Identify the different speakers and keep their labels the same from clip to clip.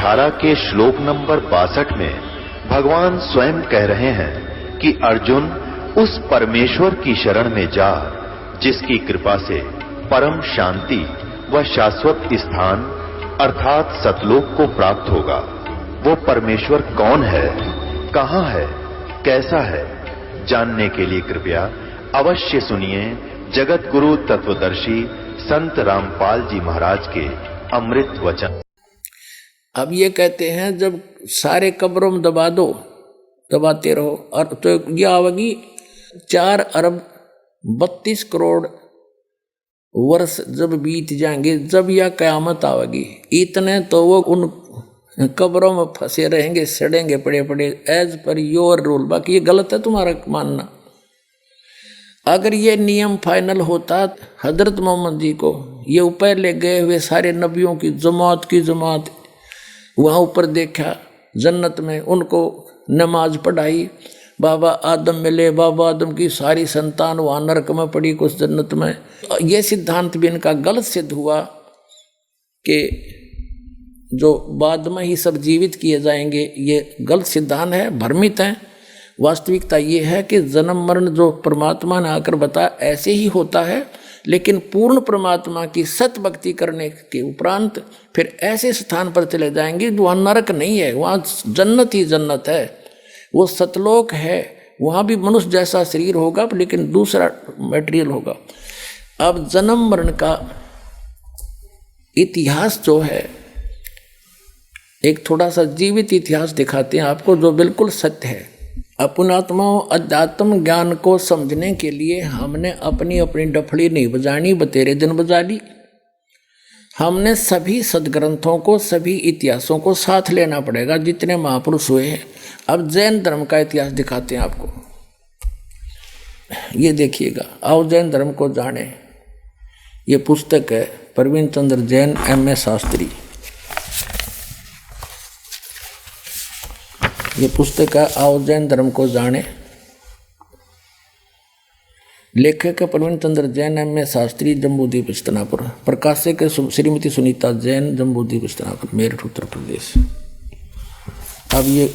Speaker 1: 18 के श्लोक नंबर 62 में भगवान स्वयं कह रहे हैं कि अर्जुन उस परमेश्वर की शरण में जा जिसकी कृपा से परम शांति व शाश्वत स्थान अर्थात सतलोक को प्राप्त होगा। वो परमेश्वर कौन है, कहां है, कैसा है, जानने के लिए कृपया अवश्य सुनिए जगत गुरु तत्वदर्शी संत रामपाल जी महाराज के अमृत वचन।
Speaker 2: अब ये कहते हैं जब सारे कब्रों में दबा दो, दबाते रहो, और तो ये आवेगी 4 अरब 32 करोड़ वर्ष जब बीत जाएंगे, जब यह कयामत आवेगी, इतने तो वो उन कब्रों में फंसे रहेंगे, सड़ेंगे पड़े पड़े, एज पर योर रूल। बाकी ये गलत है तुम्हारा मानना। अगर ये नियम फाइनल होता, हजरत मोहम्मद जी को ये ऊपर ले गए हुए सारे नबियों की जमात वहाँ ऊपर देखा जन्नत में, उनको नमाज पढ़ाई, बाबा आदम मिले, बाबा आदम की सारी संतान वहाँ नरक में पड़ी, कुछ जन्नत में। ये सिद्धांत भी इनका गलत सिद्ध हुआ कि जो बाद में ही सब जीवित किए जाएंगे, ये गलत सिद्धांत है, भ्रमित है। वास्तविकता ये है कि जन्म मरण जो परमात्मा ने आकर बताया ऐसे ही होता है, लेकिन पूर्ण परमात्मा की सत भक्ति करने के उपरांत फिर ऐसे स्थान पर चले जाएंगे वहाँ नरक नहीं है, वहाँ जन्नत ही जन्नत है, वो सतलोक है। वहाँ भी मनुष्य जैसा शरीर होगा लेकिन दूसरा मटेरियल होगा। अब जन्म मरण का इतिहास जो है, एक थोड़ा सा जीवित इतिहास दिखाते हैं आपको जो बिल्कुल सत्य है। अपनात्मा अध्यात्म ज्ञान को समझने के लिए हमने अपनी अपनी डफड़ी नहीं बजानी, बतेरे दिन बजा ली। हमने सभी सदग्रंथों को, सभी इतिहासों को साथ लेना पड़ेगा जितने महापुरुष हुए हैं। अब जैन धर्म का इतिहास दिखाते हैं आपको, ये देखिएगा, आओ जैन धर्म को जाने। ये पुस्तक है प्रवीण चंद्र जैन M.A. शास्त्री, ये पुस्तक है आओ जैन धर्म को जाने। लेखक है प्रवीण चंद्र जैन M.A. शास्त्री, जम्बूद्वीप इस्तनापुर। प्रकाशक है श्रीमती सुनीता जैन, जम्बूद्वीप इस्तनापुर, मेरठ उत्तर प्रदेश। अब ये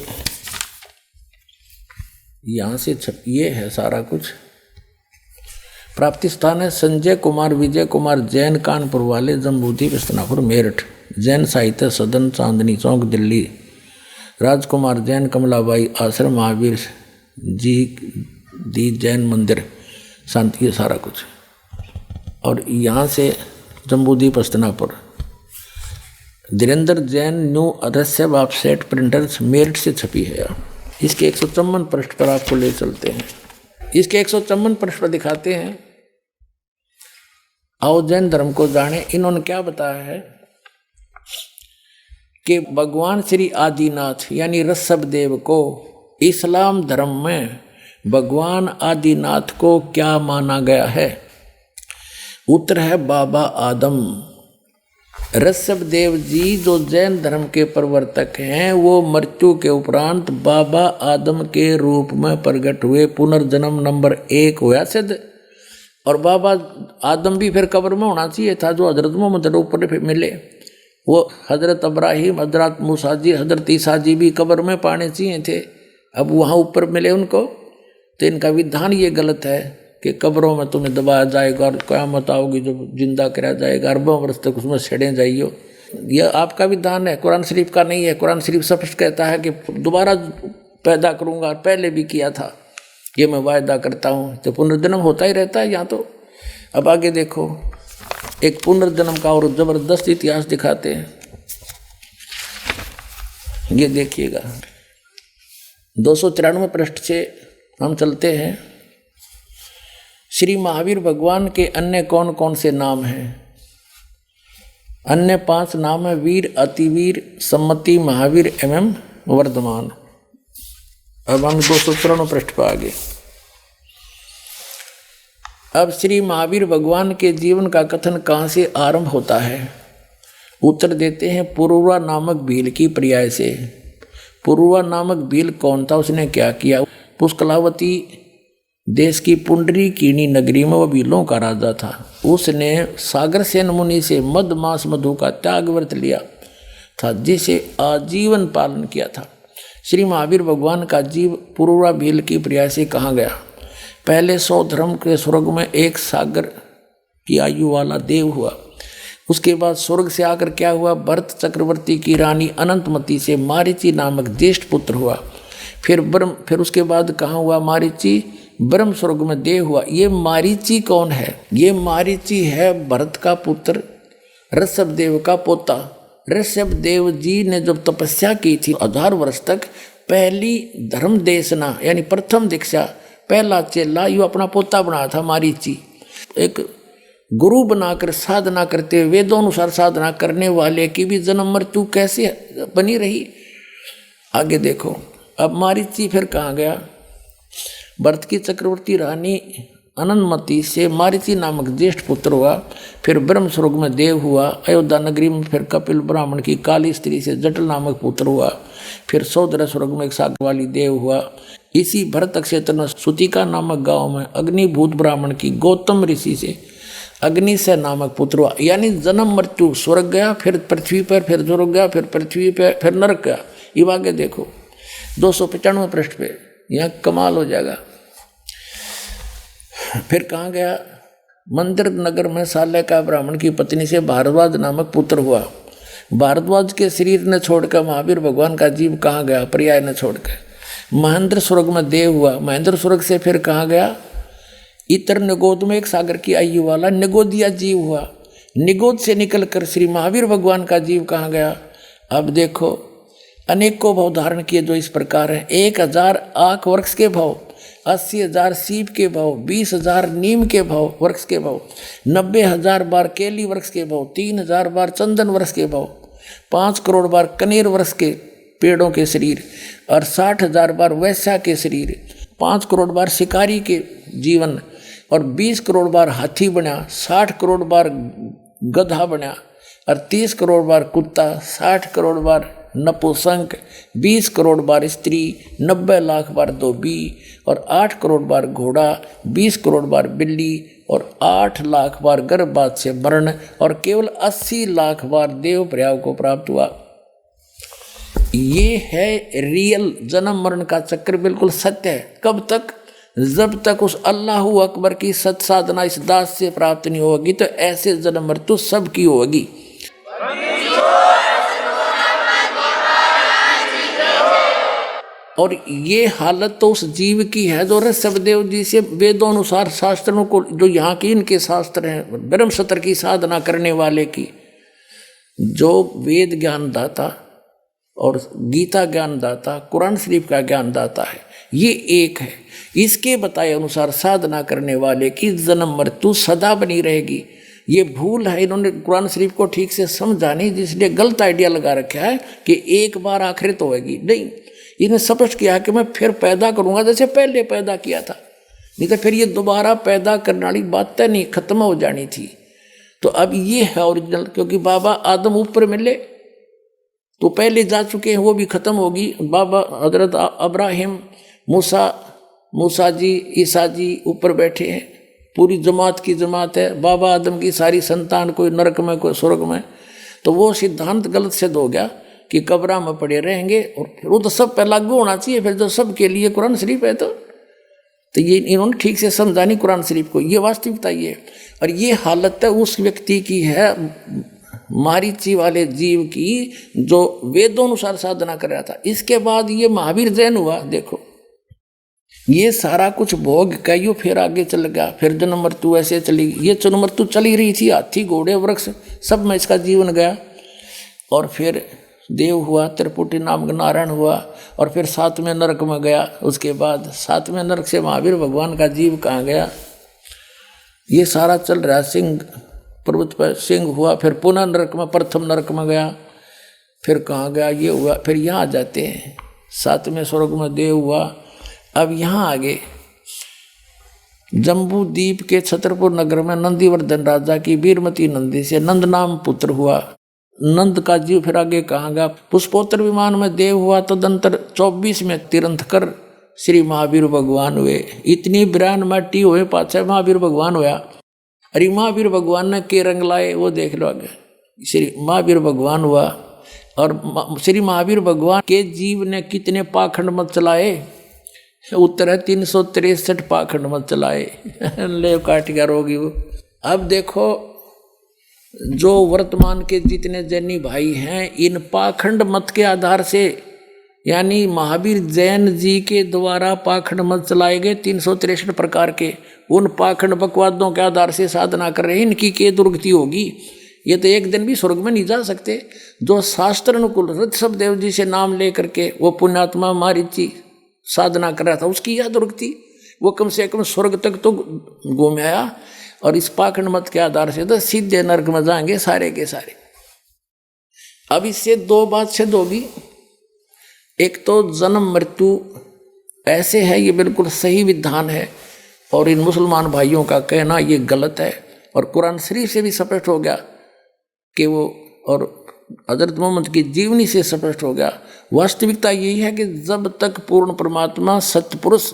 Speaker 2: यहाँ से ये है सारा कुछ। प्राप्ति स्थान है संजय कुमार विजय कुमार जैन, कानपुर वाले, जम्बूद्वीप इस्तनापुर, मेरठ। जैन साहित्य सदन, चांदनी चौक, दिल्ली। राजकुमार जैन, कमलाबाई आश्रम, महावीर जी दी जैन मंदिर, शांति, सारा कुछ। और यहाँ से जम्बूद्वीप इस्तनापुर। धीरेन्द्र जैन न्यू रहस्य ऑफसेट प्रिंटर्स, मेरठ से छपी है। इसके 154 पृष्ठ पर आपको ले चलते हैं। इसके 154 पृष्ठ पर दिखाते हैं आओ जैन धर्म को जाने। इन्होंने क्या बताया है कि भगवान श्री आदिनाथ यानी ऋषभ देव को इस्लाम धर्म में भगवान आदिनाथ को क्या माना गया है? उत्तर है बाबा आदम। ऋषभ देव जी जो जैन धर्म के प्रवर्तक हैं, वो मृत्यु के उपरांत बाबा आदम के रूप में प्रकट हुए। पुनर्जन्म नंबर 1 हुआ सिद्ध। और बाबा आदम भी फिर कब्र में होना चाहिए था, जो हजरत मोहम्मद ऊपर मिले। वो हजरत इब्राहिम, हजरत मूसा जी, हजरत ईसा जी भी कब्र में पाने चाहिए थे, अब वहाँ ऊपर मिले उनको। तो इनका विधान ये गलत है कि कब्रों में तुम्हें दबाया जाएगा और क़यामत आओगी जब जिंदा कराया जाएगा, अरबों वर्ष तक उसमें सड़े जाइयो। यह आपका विधान है, कुरान शरीफ का नहीं है। कुरान शरीफ स्पष्ट कहता है कि दोबारा पैदा करूँगा, पहले भी किया था, ये मैं वायदा करता हूँ। तो पुनर्जन्म होता ही रहता है यहाँ तो। अब आगे देखो, एक पुनर्जन्म का और जबरदस्त इतिहास दिखाते हैं। ये देखिएगा 293 पृष्ठ से हम चलते हैं। श्री महावीर भगवान के अन्य कौन कौन से नाम हैं? अन्य 5 नाम है वीर, अतिवीर, सम्मति, महावीर एवं वर्धमान। अब हम 293 पृष्ठ पर आगे। अब श्री महावीर भगवान के जीवन का कथन कहाँ से आरंभ होता है? उत्तर देते हैं पुरुवा नामक भील की पर्याय से। पुरुवा नामक भील कौन था, उसने क्या किया? पुष्कलावती देश की पुंडरी कीणी नगरी में वह भीलों का राजा था। उसने सागर सेन मुनि से मद मास मधु का त्याग व्रत लिया। था, जिसे आजीवन पालन किया था। श्री महावीर भगवान का जीव पूर्वा भील की प्रिया से कहा गया। पहले 100 धर्म के स्वर्ग में एक सागर की आयु वाला देव हुआ। उसके बाद स्वर्ग से आकर क्या हुआ, भरत चक्रवर्ती की रानी अनंतमती से मारीची नामक ज्येष्ठ पुत्र हुआ। फिर उसके बाद कहाँ हुआ, मारीची ब्रह्म स्वर्ग में देव हुआ। ये मारीची कौन है, ये मारीची है भरत का पुत्र, ऋषभ देव का पोता। ऋषभ देव जी ने जब तपस्या की थी 1000 वर्ष तक, पहली धर्म देशना यानी प्रथम दीक्षा, पहला चेला यू अपना पोता बनाया था मारीची। एक गुरु बनाकर साधना करते, वेदों अनुसार साधना करने वाले की भी जन्म मृत्यु कैसे बनी रही। आगे देखो, अब मारीची फिर कहाँ गया, भरत की चक्रवर्ती रानी अनंतमती से मारीची नामक ज्येष्ठ पुत्र हुआ। फिर ब्रह्म स्वर्ग में देव हुआ। अयोध्या नगरी में फिर कपिल ब्राह्मण की काली स्त्री से जटल नामक पुत्र हुआ। फिर सौदर स्वर्ग में एक सागर वाली देव हुआ। इसी भरत क्षेत्र में सुतिका नामक गांव में अग्निभूत ब्राह्मण की गौतम ऋषि से अग्निशय नामक पुत्र हुआ। यानी जन्म मृत्यु, स्वर्ग गया, फिर पृथ्वी पर, फिर स्वर्ग गया, फिर पृथ्वी पर, फिर नरक गया। ये आगे देखो 295 पृष्ठ पे, यहाँ कमाल हो जाएगा। फिर कहाँ गया, मंदिर नगर में साल्य का ब्राह्मण की पत्नी से भारद्वाज नामक पुत्र हुआ। भारद्वाज के शरीर ने छोड़कर महावीर भगवान का जीव कहाँ गया, पर्याय ने छोड़कर महेंद्र स्वर्ग में देव हुआ। महेंद्र स्वर्ग से फिर कहाँ गया, इतर निगोद में एक सागर की आयु वाला निगोदिया जीव हुआ। निगोद से निकलकर श्री महावीर भगवान का जीव कहाँ गया। अब देखो, अनेकों भाव धारण किए जो इस प्रकार है। 1000 आक वृक्ष के भाव, 80,000 सीप के भाव, 20,000 नीम के भाव वृक्ष के भाव, 90,000 बार केली वृक्ष के भाव, 3,000 बार चंदन वृक्ष के भाव, 5 करोड़ बार कनेर वृक्ष के पेड़ों के शरीर, और 60,000 बार वैश्या के शरीर, 5 करोड़ बार शिकारी के जीवन, और 20 करोड़ बार हाथी बना, 60 करोड़ बार गधा बना, और 30 करोड़ बार कुत्ता, 60 करोड़ बार नपुंसक, 20 करोड़ बार स्त्री, 90 लाख बार धोबी, और 8 करोड़ बार घोड़ा, 20 करोड़ बार बिल्ली, और 8 लाख बार गर्भपात से मरण, और केवल 80 लाख बार देव प्रयाग को प्राप्त हुआ। ये है रियल जन्म मरण का चक्र, बिल्कुल सत्य है। कब तक, जब तक उस अल्लाह अकबर की सत साधना इस दास से प्राप्त नहीं होगी, तो ऐसे जन्म मृत्यु सबकी होगी। और ये हालत तो उस जीव की है जो ऋषभदेव जी से वेदों अनुसार शास्त्रों को, जो यहाँ की इनके शास्त्र हैं, ब्रह्मसत्र की साधना करने वाले की, जो वेद ज्ञान दाता और गीता ज्ञान दाता, कुरान शरीफ का ज्ञान दाता है, ये एक है। इसके बताए अनुसार साधना करने वाले की जन्म मृत्यु सदा बनी रहेगी। ये भूल है, इन्होंने कुरान शरीफ को ठीक से समझा नहीं, जिसलिए गलत आइडिया लगा रखा है कि एक बार आखिरत होगी। नहीं, इन्हें स्पष्ट किया कि मैं फिर पैदा करूंगा जैसे पहले पैदा किया था, नहीं तो फिर ये दोबारा पैदा करने वाली बात नहीं, खत्म हो जानी थी। तो अब ये है ओरिजिनल, क्योंकि बाबा आदम ऊपर मिले तो पहले जा चुके हैं, वो भी खत्म होगी। बाबा हजरत अब्राहिम, मूसा जी, ईसा जी ऊपर बैठे हैं, पूरी जमात की जमात है। बाबा आदम की सारी संतान, कोई नरक में कोई स्वर्ग में। तो वो सिद्धांत गलत सिद्ध हो गया कि कब्र में पड़े रहेंगे, और फिर वो तो सब पे लागू होना चाहिए, फिर जो सब के लिए कुरान शरीफ है। तो ये इन्होंने ठीक से समझा नहीं कुरान शरीफ को, ये वास्तविकता ये। और ये हालत है उस व्यक्ति की है, मारीची वाले जीव की, जो वेदों अनुसार साधना कर रहा था। इसके बाद ये महावीर जैन हुआ। देखो ये सारा कुछ भोग का यो फिर आगे चल गया, फिर जन्म मृत्यु ऐसे चली। ये जन्म मृत्यु चली रही थी, हाथी घोड़े वृक्ष सब में इसका जीवन गया। और फिर देव हुआ, त्रिपुटी नामक नारायण हुआ, और फिर 7वें नरक में गया। उसके बाद 7वें नरक से महावीर भगवान का जीव कहाँ गया, ये सारा चल रहा। सिंह पर्वत पर सिंह हुआ, फिर पुनः नरक में, प्रथम नरक में गया, फिर कहाँ गया, ये हुआ। फिर यहाँ आ जाते हैं 7वें स्वर्ग में देव हुआ। अब यहाँ आगे जम्बू द्वीप के छतरपुर नगर में नंदीवर्धन राजा की वीरमती नंदी से नंद नाम पुत्र हुआ। नंद का जीव फिर आगे कहाँ गया, पुष्पोत्तर विमान में देव हुआ। तदंतर 24 में तीर्थंकर श्री महावीर भगवान हुए। इतनी बिरान माटी हुए, पाछे महावीर भगवान हुआ। अरे महावीर भगवान ने के रंग लाए वो देख लो आगे। श्री महावीर भगवान हुआ, और श्री महावीर भगवान के जीव ने कितने पाखंड मत चलाए? उत्तर है 363 पाखंड मत चलाए। ले काट गया रोगी वो। अब देखो जो वर्तमान के जितने जैनी भाई हैं, इन पाखंड मत के आधार से, यानी महावीर जैन जी के द्वारा पाखंड मत चलाए गए 363 प्रकार के, उन पाखंड बकवादों के आधार से साधना कर रहे हैं। इनकी क्या दुर्गति होगी? ये तो एक दिन भी स्वर्ग में नहीं जा सकते। जो शास्त्र अनुकूल ऋषभ देव जी से नाम लेकर के वो पुण्यात्मा मारीची साधना कर रहा था, उसकी यह दुर्गति, वो कम से कम स्वर्ग तक तो घूम आया। और इस पाखंड मत के आधार से तो सीधे नरक में जाएंगे सारे के सारे। अब इससे दो बात सिद्ध होगी। एक तो जन्म मृत्यु ऐसे है, ये बिल्कुल सही विधान है, और इन मुसलमान भाइयों का कहना ये गलत है। और कुरान शरीफ से भी स्पष्ट हो गया कि वो, और हजरत मोहम्मद की जीवनी से स्पष्ट हो गया। वास्तविकता यही है कि जब तक पूर्ण परमात्मा सतपुरुष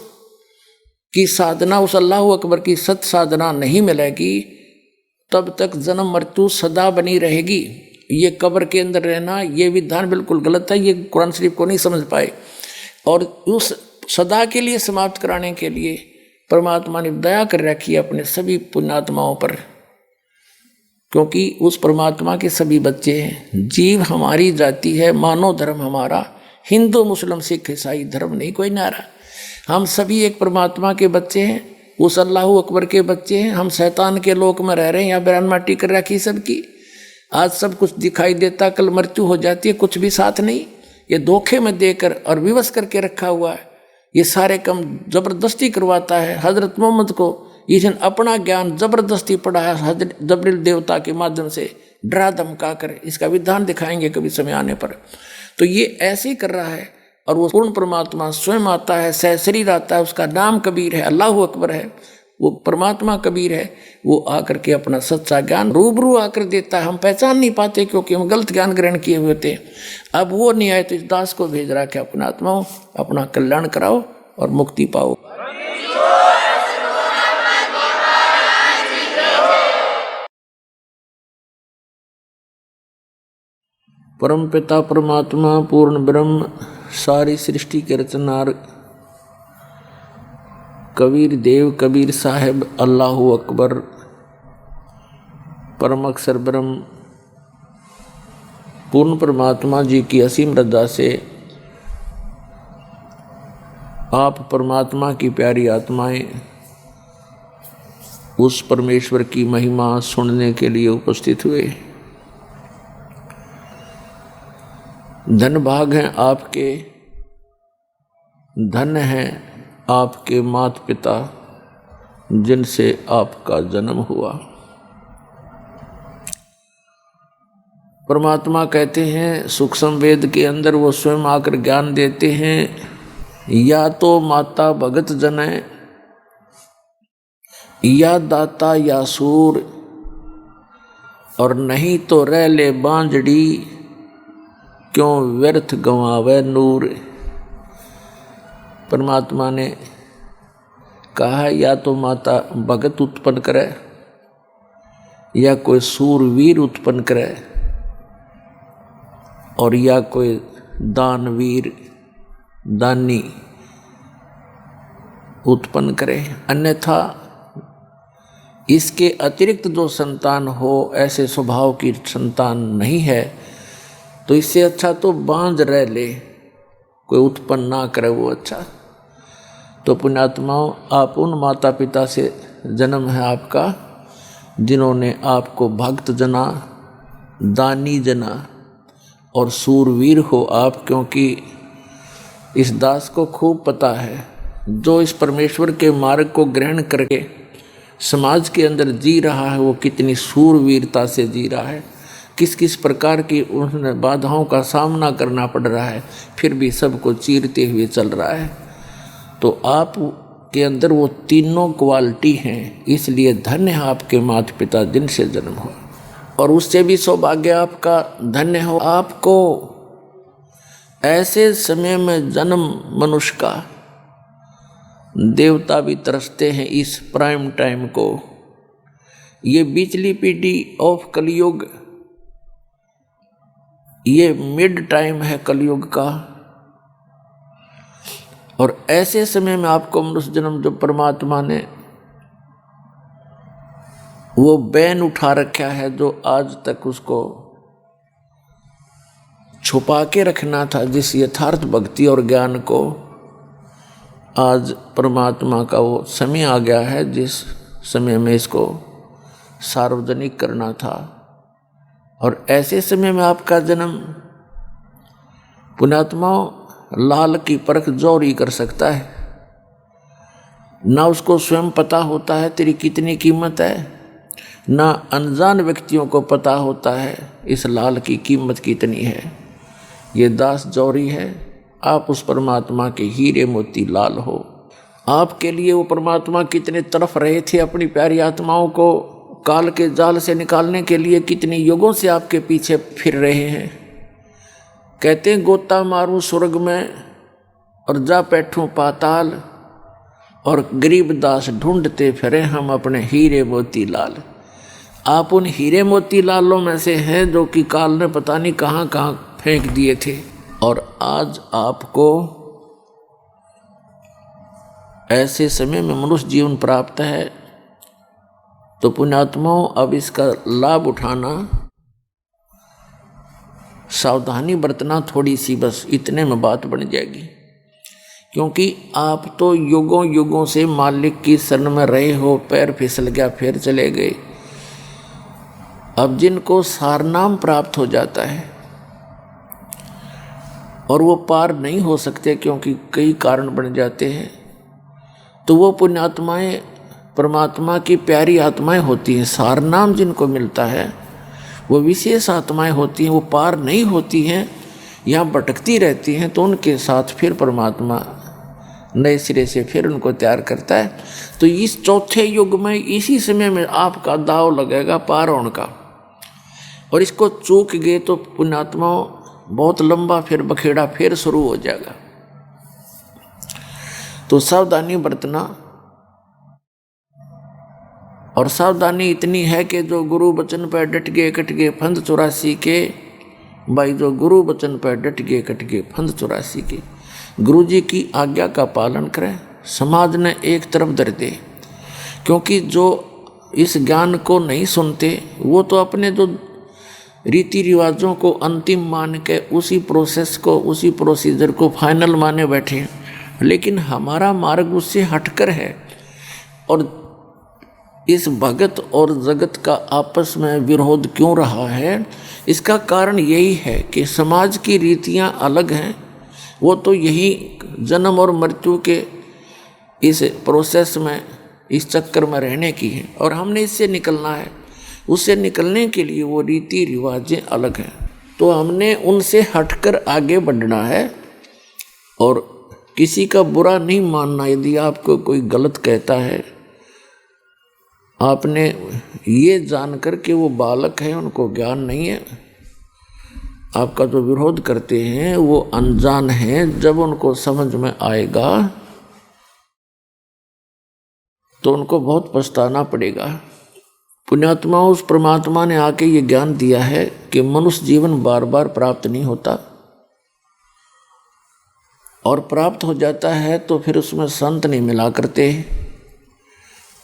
Speaker 2: की साधना, उस अल्लाह अकबर की सत साधना नहीं मिलेगी, तब तक जन्म मृत्यु सदा बनी रहेगी। ये कब्र के अंदर रहना, ये विधान बिल्कुल गलत है। ये कुरान शरीफ को नहीं समझ पाए, और उस सदा के लिए समाप्त कराने के लिए परमात्मा ने दया कर रखी है अपने सभी पुण्यात्माओं पर, क्योंकि उस परमात्मा के सभी बच्चे हैं। जीव हमारी जाति है, मानव धर्म हमारा, हिंदू मुस्लिम सिख ईसाई धर्म नहीं कोई नारा। हम सभी एक परमात्मा के बच्चे हैं, उस अल्लाह अकबर के बच्चे हैं। हम शैतान के लोक में रह रहे हैं, यहाँ बयान माटी कर रखी सबकी। आज सब कुछ दिखाई देता, कल मृत्यु हो जाती है, कुछ भी साथ नहीं। ये धोखे में देकर और विवश करके रखा हुआ है। ये सारे काम जबरदस्ती करवाता है। हजरत मोहम्मद को इसने अपना ज्ञान जबरदस्ती पढ़ाया, हजरत जबरील देवता के माध्यम से डरा धमका कर। इसका विधान दिखाएंगे कभी समय आने पर। तो ये ऐसे ही कर रहा है, और वो पूर्ण परमात्मा स्वयं आता है, सहशरीर आता है, उसका नाम कबीर है, अल्लाह अकबर है, वो परमात्मा कबीर है। वो आकर के अपना सच्चा ज्ञान रूबरू आकर देता है। हम पहचान नहीं पाते क्योंकि हम गलत ज्ञान ग्रहण किए हुए थे। अब वो नहीं आए तो इस दास को भेज रहा कि अपना आत्माओं अपना कल्याण कराओ और मुक्ति पाओ। परम पिता परमात्मा पूर्ण ब्रह्म सारी सृष्टि के रचनार कबीर देव कबीर साहेब अल्लाह अकबर परम अक्षर ब्रह्म पूर्ण परमात्मा जी की असीम रज़ा से आप परमात्मा की प्यारी आत्माएं उस परमेश्वर की महिमा सुनने के लिए उपस्थित हुए। धन भाग हैं आपके, धन हैं आपके माता पिता जिनसे आपका जन्म हुआ। परमात्मा कहते हैं सूक्ष्म वेद के अंदर वो स्वयं आकर ज्ञान देते हैं, या तो माता भगत जन है, या दाता या सूर, और नहीं तो रह ले बांझड़ी क्यों व्यर्थ गंवावे नूर। परमात्मा ने कहा या तो माता भगत उत्पन्न करे, या कोई सूरवीर उत्पन्न करे, और या कोई दानवीर दानी उत्पन्न करे। अन्यथा इसके अतिरिक्त जो संतान हो, ऐसे स्वभाव की संतान नहीं है, तो इससे अच्छा तो बांझ रह ले, कोई उत्पन्न ना करे वो अच्छा। तो पुण्यात्माओं, आप उन माता पिता से जन्म है आपका जिन्होंने आपको भक्त जना, दानी जना और सूरवीर हो आप, क्योंकि इस दास को खूब पता है जो इस परमेश्वर के मार्ग को ग्रहण करके समाज के अंदर जी रहा है वो कितनी सूरवीरता से जी रहा है, किस किस प्रकार की उन्हें बाधाओं का सामना करना पड़ रहा है, फिर भी सबको चीरते हुए चल रहा है। तो आप के अंदर वो तीनों क्वालिटी हैं, इसलिए धन्य है आपके माता पिता जिनसे जन्म हो, और उससे भी सौभाग्य आपका धन्य हो आपको ऐसे समय में जन्म मनुष्य का। देवता भी तरसते हैं इस प्राइम टाइम को। ये बिचली पीढ़ी ऑफ कलयुग ये मिड टाइम है कलयुग का। और ऐसे समय में आपको मनुष्य जन्म जो परमात्मा ने वो बैन उठा रखा है, जो आज तक उसको छुपा के रखना था, जिस यथार्थ भक्ति और ज्ञान को, आज परमात्मा का वो समय आ गया है जिस समय में इसको सार्वजनिक करना था। और ऐसे समय में आपका जन्म पुण्यात्माओं लाल की परख जोरी कर सकता है। ना उसको स्वयं पता होता है तेरी कितनी कीमत है, ना अनजान व्यक्तियों को पता होता है इस लाल की कीमत कितनी है। ये दास जौहरी है, आप उस परमात्मा के हीरे मोती लाल हो। आपके लिए वो परमात्मा कितने तरफ रहे थे अपनी प्यारी आत्माओं को काल के जाल से निकालने के लिए, कितने युगों से आपके पीछे फिर रहे हैं। कहते हैं गोता मारूं स्वर्ग में और जा बैठूं पाताल, और गरीब दास ढूंढते फिरे हम अपने हीरे मोती लाल। आप उन हीरे मोती लालों में से हैं जो कि काल ने पता नहीं कहाँ कहाँ फेंक दिए थे। और आज आपको ऐसे समय में मनुष्य जीवन प्राप्त है, तो पुण्यात्माओं अब इसका लाभ उठाना, सावधानी बरतना थोड़ी सी, बस इतने में बात बन जाएगी। क्योंकि आप तो युगों युगों से मालिक की शरण में रहे हो, पैर फिसल गया फिर चले गए। अब जिनको सारनाम प्राप्त हो जाता है और वो पार नहीं हो सकते क्योंकि कई कारण बन जाते हैं, तो वो पुण्यात्माएं परमात्मा की प्यारी आत्माएं होती हैं। सारनाम जिनको मिलता है वो विशेष आत्माएं होती हैं, वो पार नहीं होती हैं, यहाँ भटकती रहती हैं, तो उनके साथ फिर परमात्मा नए सिरे से फिर उनको तैयार करता है। तो इस चौथे युग में इसी समय में आपका दाव लगेगा पार होने का, और इसको चूक गए तो पुण्यात्माओं बहुत लंबा फिर बखेड़ा फिर शुरू हो जाएगा। तो सावधानी बरतना, और सावधानी इतनी है कि जो गुरु वचन पर डट गए कट गए फंद 84 के, भाई जो गुरु वचन पर डट गए कट गए फंद 84 के। गुरु जी की आज्ञा का पालन करें, समाज ने एक तरफ धर दे, क्योंकि जो इस ज्ञान को नहीं सुनते वो तो अपने जो रीति रिवाजों को अंतिम मान के उसी प्रोसेस को, उसी प्रोसीजर को फाइनल माने बैठे हैं। लेकिन हमारा मार्ग उससे हटकर है, और इस भगत और जगत का आपस में विरोध क्यों रहा है, इसका कारण यही है कि समाज की रीतियां अलग हैं। वो तो यही जन्म और मृत्यु के इस प्रोसेस में, इस चक्कर में रहने की है, और हमने इससे निकलना है। उससे निकलने के लिए वो रीति रिवाजें अलग हैं, तो हमने उनसे हटकर आगे बढ़ना है। और किसी का बुरा नहीं मानना। यदि आपको कोई गलत कहता है, आपने ये जानकर कि वो बालक है, उनको ज्ञान नहीं है, आपका जो विरोध करते हैं वो अनजान है, जब उनको समझ में आएगा तो उनको बहुत पछताना पड़ेगा। पुण्यात्मा, उस परमात्मा ने आके ये ज्ञान दिया है कि मनुष्य जीवन बार बार प्राप्त नहीं होता, और प्राप्त हो जाता है तो फिर उसमें संत नहीं मिला करते।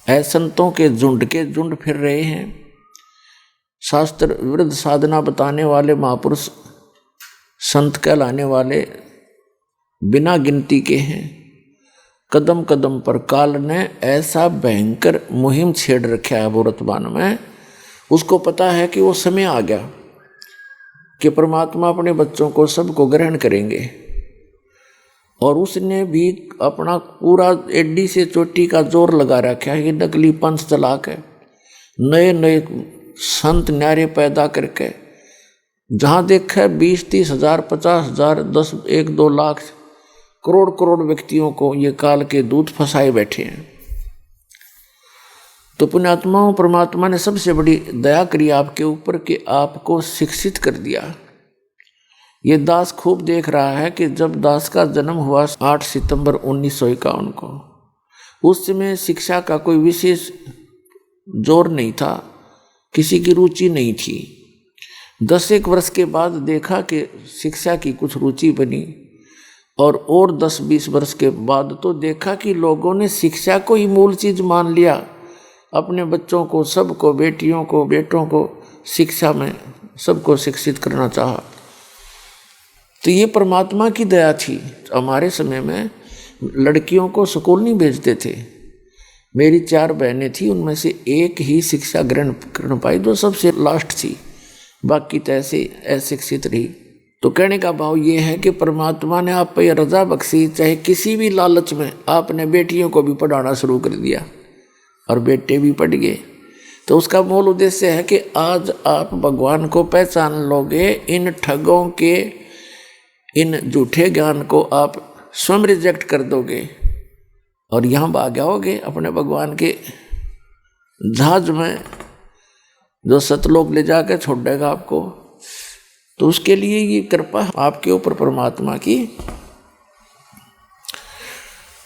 Speaker 2: संतों के झुंड फिर रहे हैं। शास्त्र विरुद्ध साधना बताने वाले महापुरुष संत कहलाने वाले बिना गिनती के हैं। कदम कदम पर काल ने ऐसा भयंकर मुहिम छेड़ रखा है वर्तमान में। उसको पता है कि वो समय आ गया कि परमात्मा अपने बच्चों को सबको ग्रहण करेंगे, और उसने भी अपना पूरा एडी से चोटी का जोर लगा रखा है। ये नकली पंथ चला के नए नए संत न्यारे पैदा करके जहाँ देखा 20-30 हज़ार 50 हज़ार 10-1-2 लाख करोड़ करोड़ व्यक्तियों को ये काल के दूत फंसाए बैठे हैं। तो पुण्यात्माओं, परमात्मा ने सबसे बड़ी दया करी आपके ऊपर कि आपको शिक्षित कर दिया। ये दास खूब देख रहा है कि जब दास का जन्म हुआ 8 सितंबर 1951 को, उस समय शिक्षा का कोई विशेष जोर नहीं था, किसी की रुचि नहीं थी। 10 वर्ष के बाद देखा कि शिक्षा की कुछ रुचि बनी, और 10-20 वर्ष के बाद तो देखा कि लोगों ने शिक्षा को ही मूल चीज मान लिया। अपने बच्चों को, सबको, बेटियों को, बेटों को शिक्षा में सबको शिक्षित करना चाहा। तो ये परमात्मा की दया थी। हमारे समय में लड़कियों को स्कूल नहीं भेजते थे। मेरी 4 बहनें थी, उनमें से एक ही शिक्षा ग्रहण कर पाई, जो सबसे लास्ट थी, बाकी तो ऐसे अशिक्षित रही। तो कहने का भाव ये है कि परमात्मा ने आप पे रजा बख्शी, चाहे किसी भी लालच में आपने बेटियों को भी पढ़ाना शुरू कर दिया और बेटे भी पढ़ गए। तो उसका मूल उद्देश्य है कि आज आप भगवान को पहचान लोगे, इन ठगों के, इन झूठे ज्ञान को आप स्वयं रिजेक्ट कर दोगे और यहाँ भाग आओगे अपने भगवान के जहाज में, जो सतलोक ले जाकर छोड़ देगा आपको। तो उसके लिए ये कृपा आपके ऊपर परमात्मा की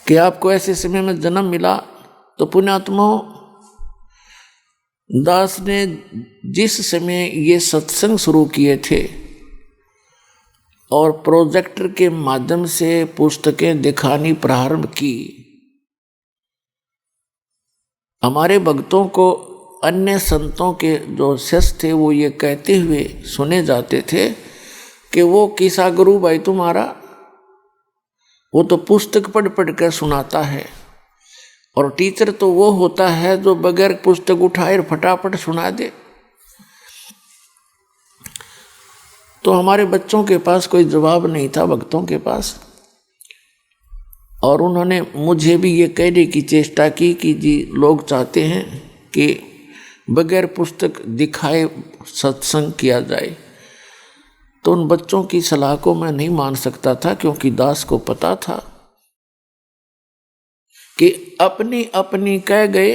Speaker 2: कि आपको ऐसे समय में जन्म मिला। तो पुण्यात्माओं, दास ने जिस समय ये सत्संग शुरू किए थे और प्रोजेक्टर के माध्यम से पुस्तकें दिखानी प्रारंभ की, हमारे भक्तों को, अन्य संतों के जो शिष्य थे, वो ये कहते हुए सुने जाते थे कि वो किसा गुरु भाई तुम्हारा, वो तो पुस्तक पढ़ पढ़ कर सुनाता है, और टीचर तो वो होता है जो बगैर पुस्तक उठाए फटाफट सुना दे। तो हमारे बच्चों के पास कोई जवाब नहीं था, भक्तों के पास, और उन्होंने मुझे भी ये कहने की चेष्टा की कि जी लोग चाहते हैं कि बगैर पुस्तक दिखाए सत्संग किया जाए। तो उन बच्चों की सलाह को मैं नहीं मान सकता था, क्योंकि दास को पता था कि अपनी अपनी कह गए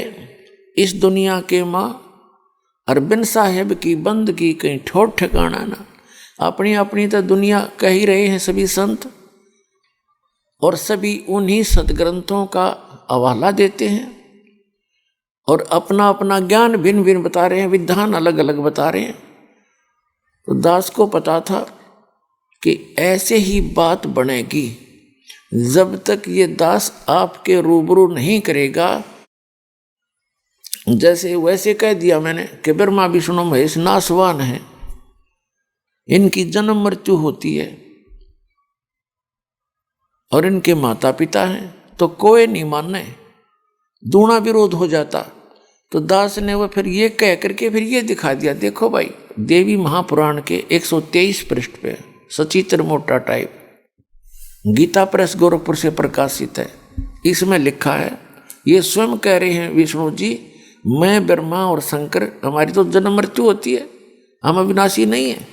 Speaker 2: इस दुनिया के माँ, अरबिंद साहेब की बंद की कहीं ठोर ठिकाना ना। अपनी अपनी तो दुनिया कह ही रहे हैं सभी संत, और सभी उन्हीं सदग्रंथों का हवाला देते हैं और अपना अपना ज्ञान भिन्न भिन्न बता रहे हैं, विधान अलग अलग बता रहे हैं। तो दास को पता था कि ऐसे ही बात बनेगी जब तक ये दास आपके रूबरू नहीं करेगा। जैसे वैसे कह दिया मैंने कि ब्रह्मा विष्णु महेश नासवान है, इनकी जन्म मृत्यु होती है और इनके माता पिता हैं, तो कोई नहीं माने, दूना विरोध हो जाता। तो दास ने वो फिर ये कह करके फिर ये दिखा दिया, देखो भाई देवी महापुराण के 123 पृष्ठ पे सचित्र मोटा टाइप, गीता प्रेस गोरखपुर से प्रकाशित है, इसमें लिखा है, ये स्वयं कह रहे हैं विष्णु जी, मैं ब्रह्मा और शंकर, हमारी तो जन्म मृत्यु होती है, हम अविनाशी नहीं है।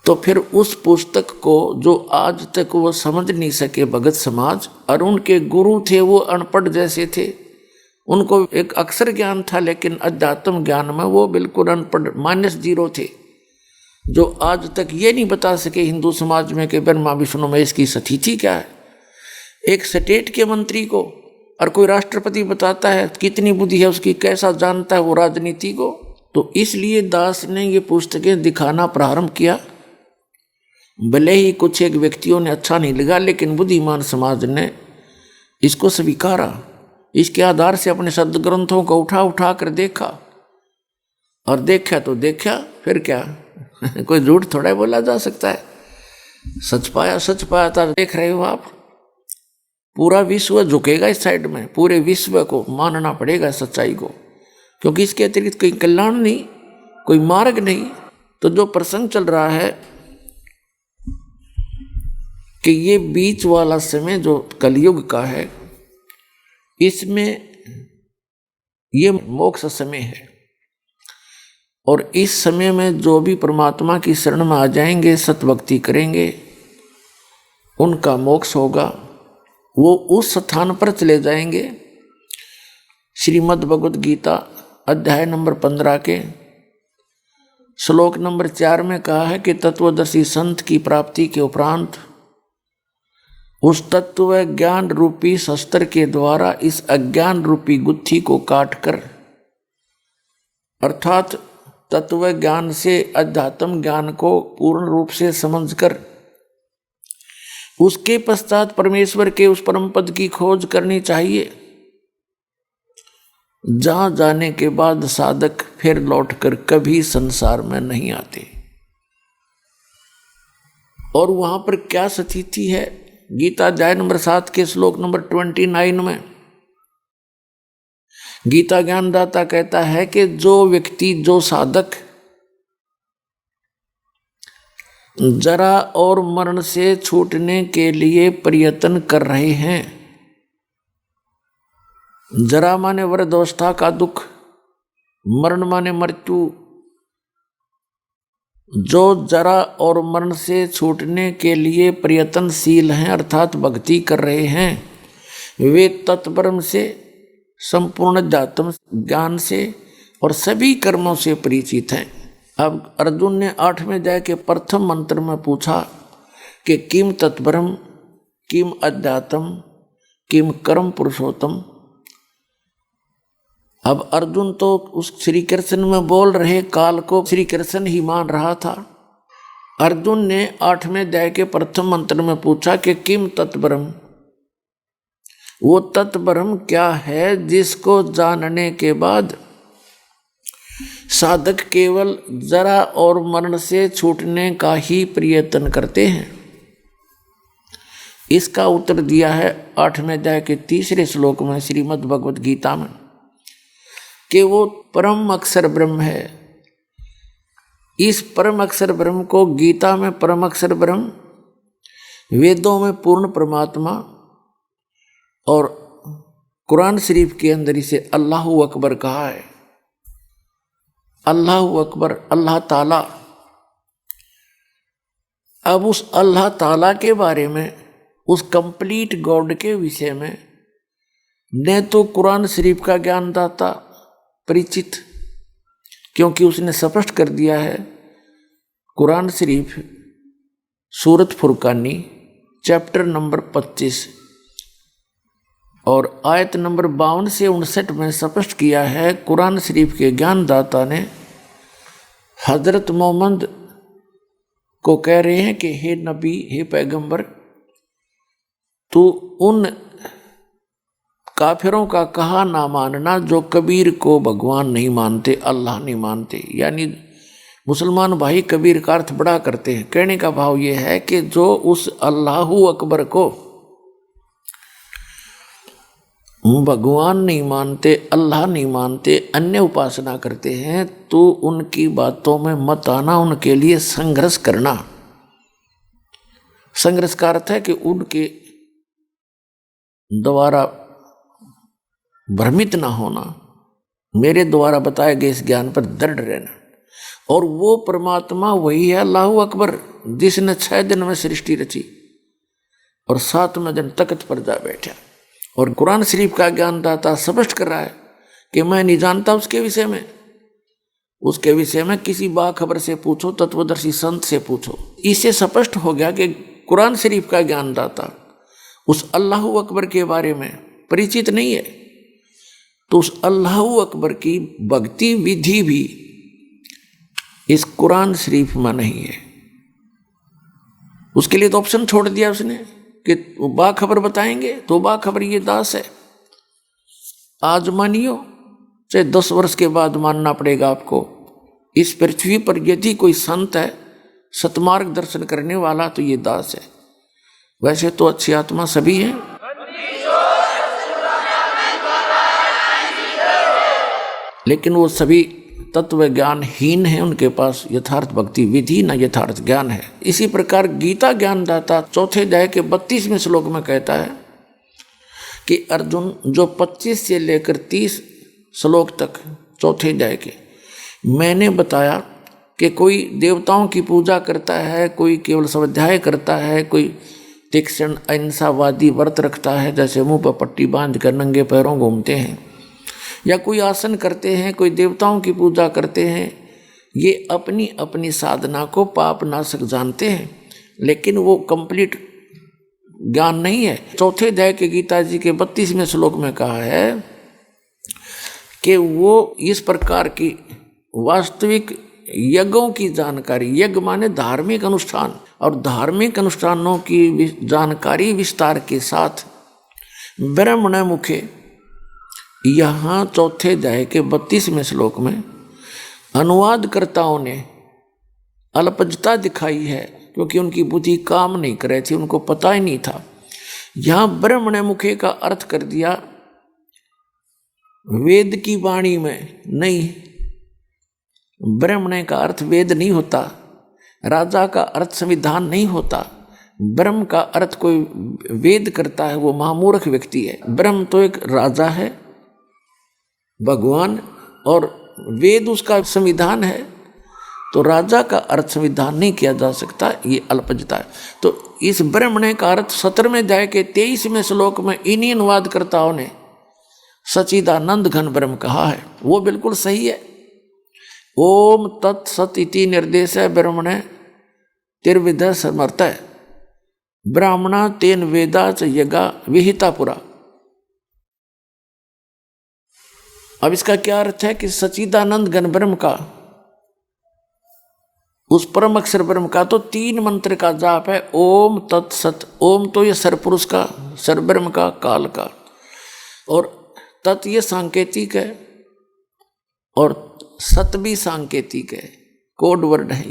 Speaker 2: तो फिर उस पुस्तक को जो आज तक वो समझ नहीं सके भगत समाज, और उनके गुरु थे वो अनपढ़ जैसे थे, उनको एक अक्षर ज्ञान था लेकिन अध्यात्म ज्ञान में वो बिल्कुल अनपढ़ -0 थे, जो आज तक ये नहीं बता सके हिंदू समाज में कि ब्रह्मा विष्णु महेश की सतिथि क्या है। एक स्टेट के मंत्री को और कोई राष्ट्रपति बताता है कितनी बुद्धि है उसकी, कैसा जानता है वो राजनीति को। तो इसलिए दास ने ये पुस्तकें दिखाना प्रारंभ किया। भले ही कुछ एक व्यक्तियों ने अच्छा नहीं लगा, लेकिन बुद्धिमान समाज ने इसको स्वीकारा। इसके आधार से अपने सदग्रंथों को उठा उठा कर देखा, और देखा तो देखा, फिर क्या कोई झूठ थोड़ा बोला जा सकता है। सच पाया था। देख रहे हो आप, पूरा विश्व झुकेगा इस साइड में, पूरे विश्व को मानना पड़ेगा सच्चाई को, क्योंकि इसके अतिरिक्त कोई कल्याण नहीं, कोई मार्ग नहीं। तो जो प्रसंग चल रहा है कि ये बीच वाला समय जो कलयुग का है, इसमें ये मोक्ष समय है, और इस समय में जो भी परमात्मा की शरण में आ जाएंगे, सतभक्ति करेंगे, उनका मोक्ष होगा, वो उस स्थान पर चले जाएंगे। श्रीमद् भगवद गीता अध्याय नंबर 15 के श्लोक नंबर 4 में कहा है कि तत्वदर्शी संत की प्राप्ति के उपरांत उस तत्व ज्ञान रूपी शस्त्र के द्वारा इस अज्ञान रूपी गुत्थी को काटकर, अर्थात तत्व ज्ञान से अध्यात्म ज्ञान को पूर्ण रूप से समझकर उसके पश्चात परमेश्वर के उस परम पद की खोज करनी चाहिए, जहां जाने के बाद साधक फिर लौटकर कभी संसार में नहीं आते। और वहां पर क्या स्थिति है? गीता अध्याय नंबर 7 के श्लोक नंबर 29 में गीता ज्ञानदाता कहता है कि जो व्यक्ति, जो साधक जरा और मरण से छूटने के लिए प्रयत्न कर रहे हैं, जरा माने वृद्धावस्था का दुख, मरण माने मृत्यु, जो जरा और मरण से छूटने के लिए प्रयत्नशील हैं अर्थात भक्ति कर रहे हैं, वे तत्परम से, संपूर्ण अध्यात्म ज्ञान से और सभी कर्मों से परिचित हैं। अब अर्जुन ने 8वें अध्याय के प्रथम मंत्र में पूछा कि किम तत्परम, किम अध्यात्म, किम कर्म पुरुषोत्तम। अब अर्जुन तो उस श्री कृष्ण में बोल रहे काल को श्री कृष्ण ही मान रहा था। अर्जुन ने 8वें अध्याय के प्रथम मंत्र में पूछा कि किम तत्परम, वो तत्परम क्या है जिसको जानने के बाद साधक केवल जरा और मरण से छूटने का ही प्रयत्न करते हैं। इसका उत्तर दिया है 8वें अध्याय के 3 श्लोक में श्रीमद् भगवत गीता में कि वो परम अक्षर ब्रह्म है। इस परम अक्षर ब्रह्म को गीता में परम अक्षर ब्रह्म, वेदों में पूर्ण परमात्मा और कुरान शरीफ के अंदर इसे अल्लाहु अकबर कहा है। अल्लाहु अकबर, अल्लाह ताला। अब उस अल्लाह ताला के बारे में, उस कंप्लीट गॉड के विषय में न तो कुरान शरीफ का ज्ञानदाता परिचित, क्योंकि उसने स्पष्ट कर दिया है। कुरान शरीफ सूरत फुरकानी चैप्टर नंबर 25 और आयत नंबर 52 से 59 में स्पष्ट किया है। कुरान शरीफ के ज्ञानदाता ने हजरत मोहम्मद को कह रहे हैं कि हे नबी, हे पैगंबर, तू उन काफिरों का कहा ना मानना जो कबीर को भगवान नहीं मानते, अल्लाह नहीं मानते। यानी मुसलमान भाई कबीर का अर्थ बड़ा करते हैं। कहने का भाव यह है कि जो उस अल्लाहु अकबर को भगवान नहीं मानते, अल्लाह नहीं मानते, अन्य उपासना करते हैं, तो उनकी बातों में मत आना, उनके लिए संघर्ष करना। संघर्ष का अर्थ है कि उनके द्वारा भ्रमित ना होना, मेरे द्वारा बताए गए इस ज्ञान पर दृढ़ रहना। और वो परमात्मा वही है अल्लाहु अकबर, जिसने 6 दिन में सृष्टि रची और 7वें दिन तख्त पर जा बैठा। और कुरान शरीफ का ज्ञानदाता स्पष्ट कर रहा है कि मैं नहीं जानता उसके विषय में। उसके विषय में किसी बाखबर से पूछो, तत्वदर्शी संत से पूछो। इससे स्पष्ट हो गया कि कुरान शरीफ का ज्ञानदाता उस अल्लाहु अकबर के बारे में परिचित नहीं है। तो उस अल्लाहु अकबर की भक्ति विधि भी इस कुरान शरीफ में नहीं है। उसके लिए तो ऑप्शन छोड़ दिया उसने कि बाखबर बताएंगे, तो बाखबर ये दास है। आज मानियो, चाहे 10 वर्ष के बाद मानना पड़ेगा आपको। इस पृथ्वी पर यदि कोई संत है, सतमार्ग दर्शन करने वाला, तो ये दास है। वैसे तो अच्छी आत्मा सभी हैं, लेकिन वो सभी तत्व ज्ञानहीन है। उनके पास यथार्थ भक्ति विधि न यथार्थ ज्ञान है। इसी प्रकार गीता ज्ञानदाता 4 अध्याय के 32वें श्लोक में कहता है कि अर्जुन, जो 25 से लेकर 30 श्लोक तक 4 अध्याय के मैंने बताया कि कोई देवताओं की पूजा करता है, कोई केवल स्वाध्याय करता है, कोई तीक्ष्ण अहिंसावादी व्रत रखता है, जैसे मुंह पर पट्टी बांध कर नंगे पैरों घूमते हैं, या कोई आसन करते हैं, कोई देवताओं की पूजा करते हैं। ये अपनी अपनी साधना को पाप नाशक जानते हैं, लेकिन वो कंप्लीट ज्ञान नहीं है। 4 अध्याय के गीता जी के 32वें श्लोक में कहा है कि वो इस प्रकार की वास्तविक यज्ञों की जानकारी, यज्ञ माने धार्मिक अनुष्ठान, और धार्मिक अनुष्ठानों की जानकारी विस्तार के साथ ब्रह्मण मुखे यहाँ चौथे अध्याय के 32वें श्लोक में अनुवादकर्ताओं ने अल्पजता दिखाई है, क्योंकि उनकी बुद्धि काम नहीं कर रही थी, उनको पता ही नहीं था। यहाँ ब्रह्मण मुखे का अर्थ कर दिया वेद की वाणी में नहीं। ब्रह्मण का अर्थ वेद नहीं होता, राजा का अर्थ संविधान नहीं होता। ब्रह्म का अर्थ कोई वेद करता है वो महामूर्ख व्यक्ति है। ब्रह्म तो एक राजा है, भगवान, और वेद उसका संविधान है। तो राजा का अर्थ संविधान नहीं किया जा सकता, ये अल्पजता है। तो इस ब्रह्मण का अर्थ 17वें अध्याय के 23वें श्लोक में इन्हीं अनुवादकर्ताओं ने सच्चिदानंद घन ब्रह्म कहा है, वो बिल्कुल सही है। ओम तत्सत इति निर्देश ब्रह्मण तिर्विध समर्थ ब्राह्मणा तेन वेदा च यज्ञा विहिता पुरा। अब इसका क्या अर्थ है कि सच्चिदानंद घन ब्रह्म का, उस परम अक्षर ब्रह्म का तो 3 मंत्र का जाप है, ओम तत्सत। ओम तो ये सरपुरुष का, सरब्रह्म का, काल का, और तत् ये सांकेतिक है, और सत भी सांकेतिक है, कोड वर्ड है।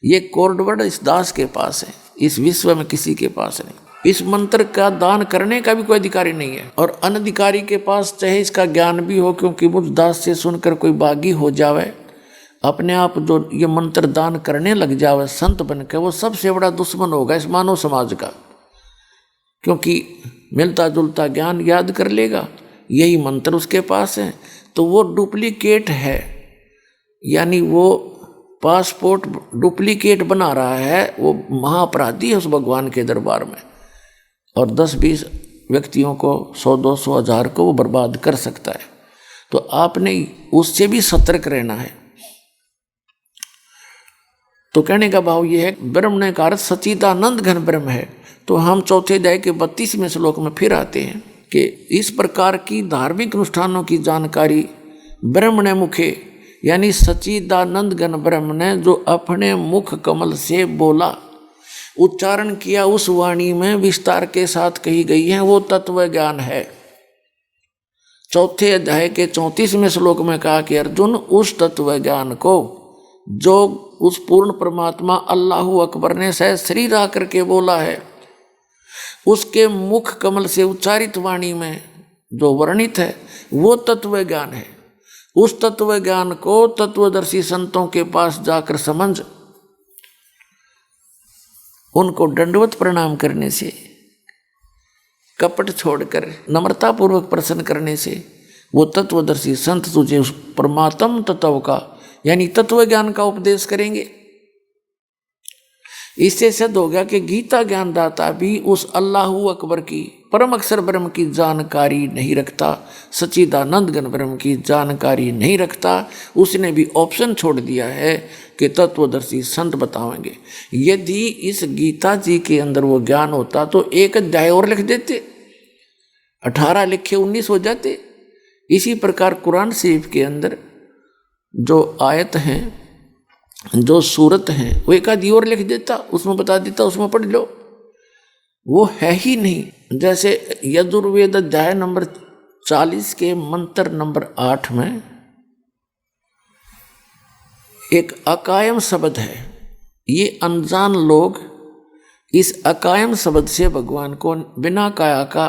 Speaker 2: ये कोड वर्ड इस दास के पास है, इस विश्व में किसी के पास नहीं। इस मंत्र का दान करने का भी कोई अधिकारी नहीं है, और अनधिकारी के पास चाहे इसका ज्ञान भी हो, क्योंकि मुझ दास से सुनकर कोई बागी हो जावे, अपने आप जो ये मंत्र दान करने लग जावे संत बनकर, वो सबसे बड़ा दुश्मन होगा इस मानव समाज का, क्योंकि मिलता जुलता ज्ञान याद कर लेगा, यही मंत्र उसके पास है, तो वो डुप्लीकेट है, यानी वो पासपोर्ट डुप्लीकेट बना रहा है, वो महाअपराधी है उस भगवान के दरबार में, और 10-20 व्यक्तियों को 100-200 हज़ार को वो बर्बाद कर सकता है। तो आपने उससे भी सतर्क रहना है। तो कहने का भाव ये है, ब्रह्म का अर्थ सच्चिदानंद घन ब्रह्म है। तो हम चौथे अध्याय के 32वें श्लोक में फिर आते हैं कि इस प्रकार की धार्मिक अनुष्ठानों की जानकारी ब्रह्मण मुखे, यानी सच्चिदानंद घन ब्रह्म ने जो अपने मुख कमल से बोला, उच्चारण किया, उस वाणी में विस्तार के साथ कही गई है, वो तत्व ज्ञान है। चौथे अध्याय के 34वें श्लोक में कहा कि अर्जुन, उस तत्व ज्ञान को जो उस पूर्ण परमात्मा अल्लाहु अकबर ने सह शरीर आकर के बोला है, उसके मुख कमल से उच्चारित वाणी में जो वर्णित है, वो तत्व ज्ञान है। उस तत्व ज्ञान को तत्वदर्शी संतों के पास जाकर समझ, उनको दंडवत प्रणाम करने से, कपट छोड़कर नम्रतापूर्वक प्रश्न करने से, वो तत्वदर्शी संत तुझे उस परमात्म तत्व का, यानी तत्व ज्ञान का उपदेश करेंगे। इससे सिद्ध हो गया कि गीता ज्ञानदाता भी उस अल्लाहु अकबर की, परम अक्षर ब्रह्म की जानकारी नहीं रखता, सच्चिदानंद घन ब्रह्म की जानकारी नहीं रखता। उसने भी ऑप्शन छोड़ दिया है कि तत्वदर्शी संत बताएंगे। यदि इस गीता जी के अंदर वो ज्ञान होता तो एक अध्याय और लिख देते, 18 लिखे 19 हो जाते। इसी प्रकार कुरान शरीफ के अंदर जो आयत हैं, जो सूरत हैं, वो एक आधी और लिख देता, उसमें बता देता, उसमें पढ़ लो। वो है ही नहीं। जैसे यजुर्वेद अध्याय नंबर 40 के मंत्र नंबर 8 में एक अकायम शब्द है। ये अनजान लोग इस अकायम शब्द से भगवान को बिना काया का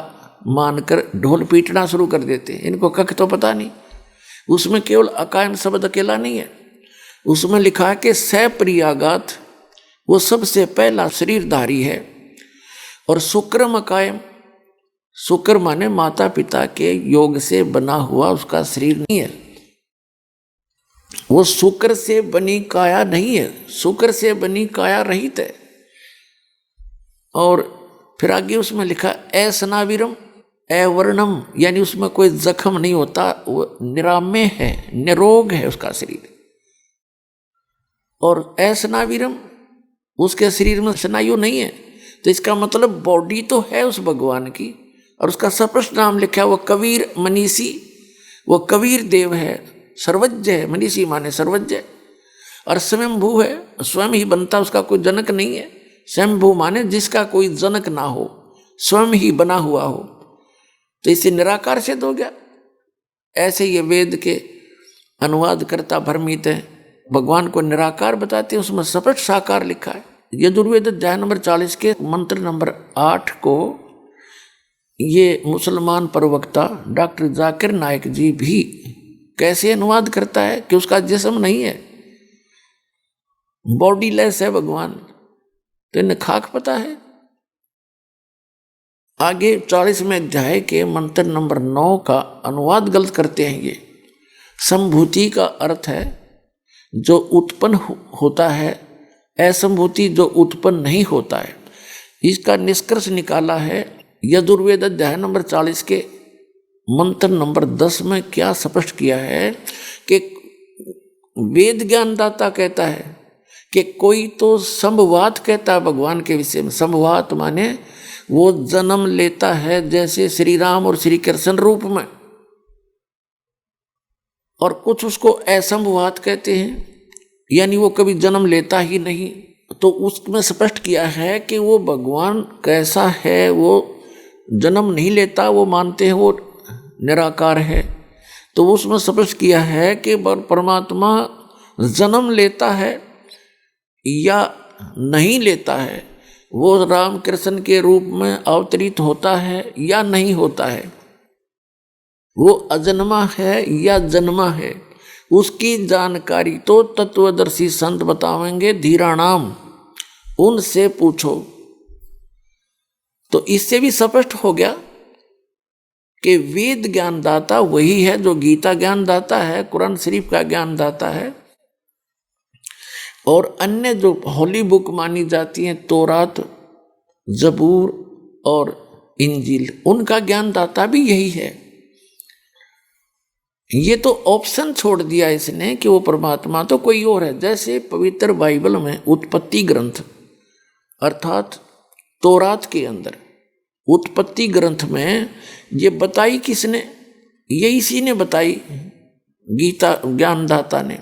Speaker 2: मानकर ढोल पीटना शुरू कर देते हैं। इनको कख तो पता नहीं। उसमें केवल अकायम शब्द अकेला नहीं है, उसमें लिखा है कि सप्रियागात वो सबसे पहला शरीरधारी है, और शुक्रम अकायम, शुक्र माने माता पिता के योग से बना हुआ उसका शरीर नहीं है। वो शुक्र से बनी काया नहीं है, शुक्र से बनी काया रहित है। और फिर आगे उसमें लिखा असनाविरम अवर्णम, यानी उसमें कोई जख्म नहीं होता, वो निराम्य है, निरोग है उसका शरीर। और असनाविरम, उसके शरीर में स्नायु नहीं है। तो इसका मतलब बॉडी तो है उस भगवान की, और उसका स्पष्ट नाम लिखा है, वो कबीर मनीषी, वो कबीर देव है। सर्वज्ञ है, मनीषी माने सर्वज्ञ, और स्वयंभू है, स्वयं ही बनता, उसका कोई जनक नहीं है। स्वयंभू माने जिसका कोई जनक ना हो, स्वयं ही बना हुआ हो, तो इसे निराकार सिद्ध हो गया। ऐसे ये वेद के अनुवाद करता भ्रमित है, भगवान को निराकार बताते हैं, उसमें स्पष्ट साकार लिखा है। यजुर्वेद अध्याय नंबर 40 के मंत्र नंबर 8 को ये मुसलमान प्रवक्ता डॉक्टर जाकिर नायक जी भी कैसे अनुवाद करता है कि उसका जिस्म नहीं है, बॉडीलेस है भगवान, तो इन्हें खाक पता है। आगे 40वें अध्याय के मंत्र नंबर 9 का अनुवाद गलत करते हैं। ये संभूति का अर्थ है जो उत्पन्न होता है, असंभूति जो उत्पन्न नहीं होता है। इसका निष्कर्ष निकाला है यजुर्वेद अध्याय नंबर 40 के मंत्र नंबर 10 में क्या स्पष्ट किया है कि वेद ज्ञानदाता कहता है कि कोई तो संभवात कहता है भगवान के विषय में। संभवात माने वो जन्म लेता है जैसे श्री राम और श्री कृष्ण रूप में, और कुछ उसको असंभवात कहते हैं, यानी वो कभी जन्म लेता ही नहीं। तो उसमें स्पष्ट किया है कि वो भगवान कैसा है, वो जन्म नहीं लेता, वो मानते हैं वो निराकार है। तो उसमें स्पष्ट किया है कि परमात्मा जन्म लेता है या नहीं लेता है, वो राम कृष्ण के रूप में अवतरित होता है या नहीं होता है, वो अजन्मा है या जन्मा है, उसकी जानकारी तो तत्वदर्शी संत बतावेंगे, धीराणाम, उनसे पूछो। तो इससे भी स्पष्ट हो गया कि वेद ज्ञानदाता वही है जो गीता ज्ञानदाता है, कुरान शरीफ का ज्ञानदाता है, और अन्य जो होली बुक मानी जाती हैं, तौरात, जबूर और इंजील, उनका ज्ञानदाता भी यही है। ये तो ऑप्शन छोड़ दिया इसने कि वो परमात्मा तो कोई और है। जैसे पवित्र बाइबल में उत्पत्ति ग्रंथ अर्थात तौरात के अंदर उत्पत्ति ग्रंथ में ये बताई किसने? ये इसी ने बताई, गीता ज्ञानदाता ने,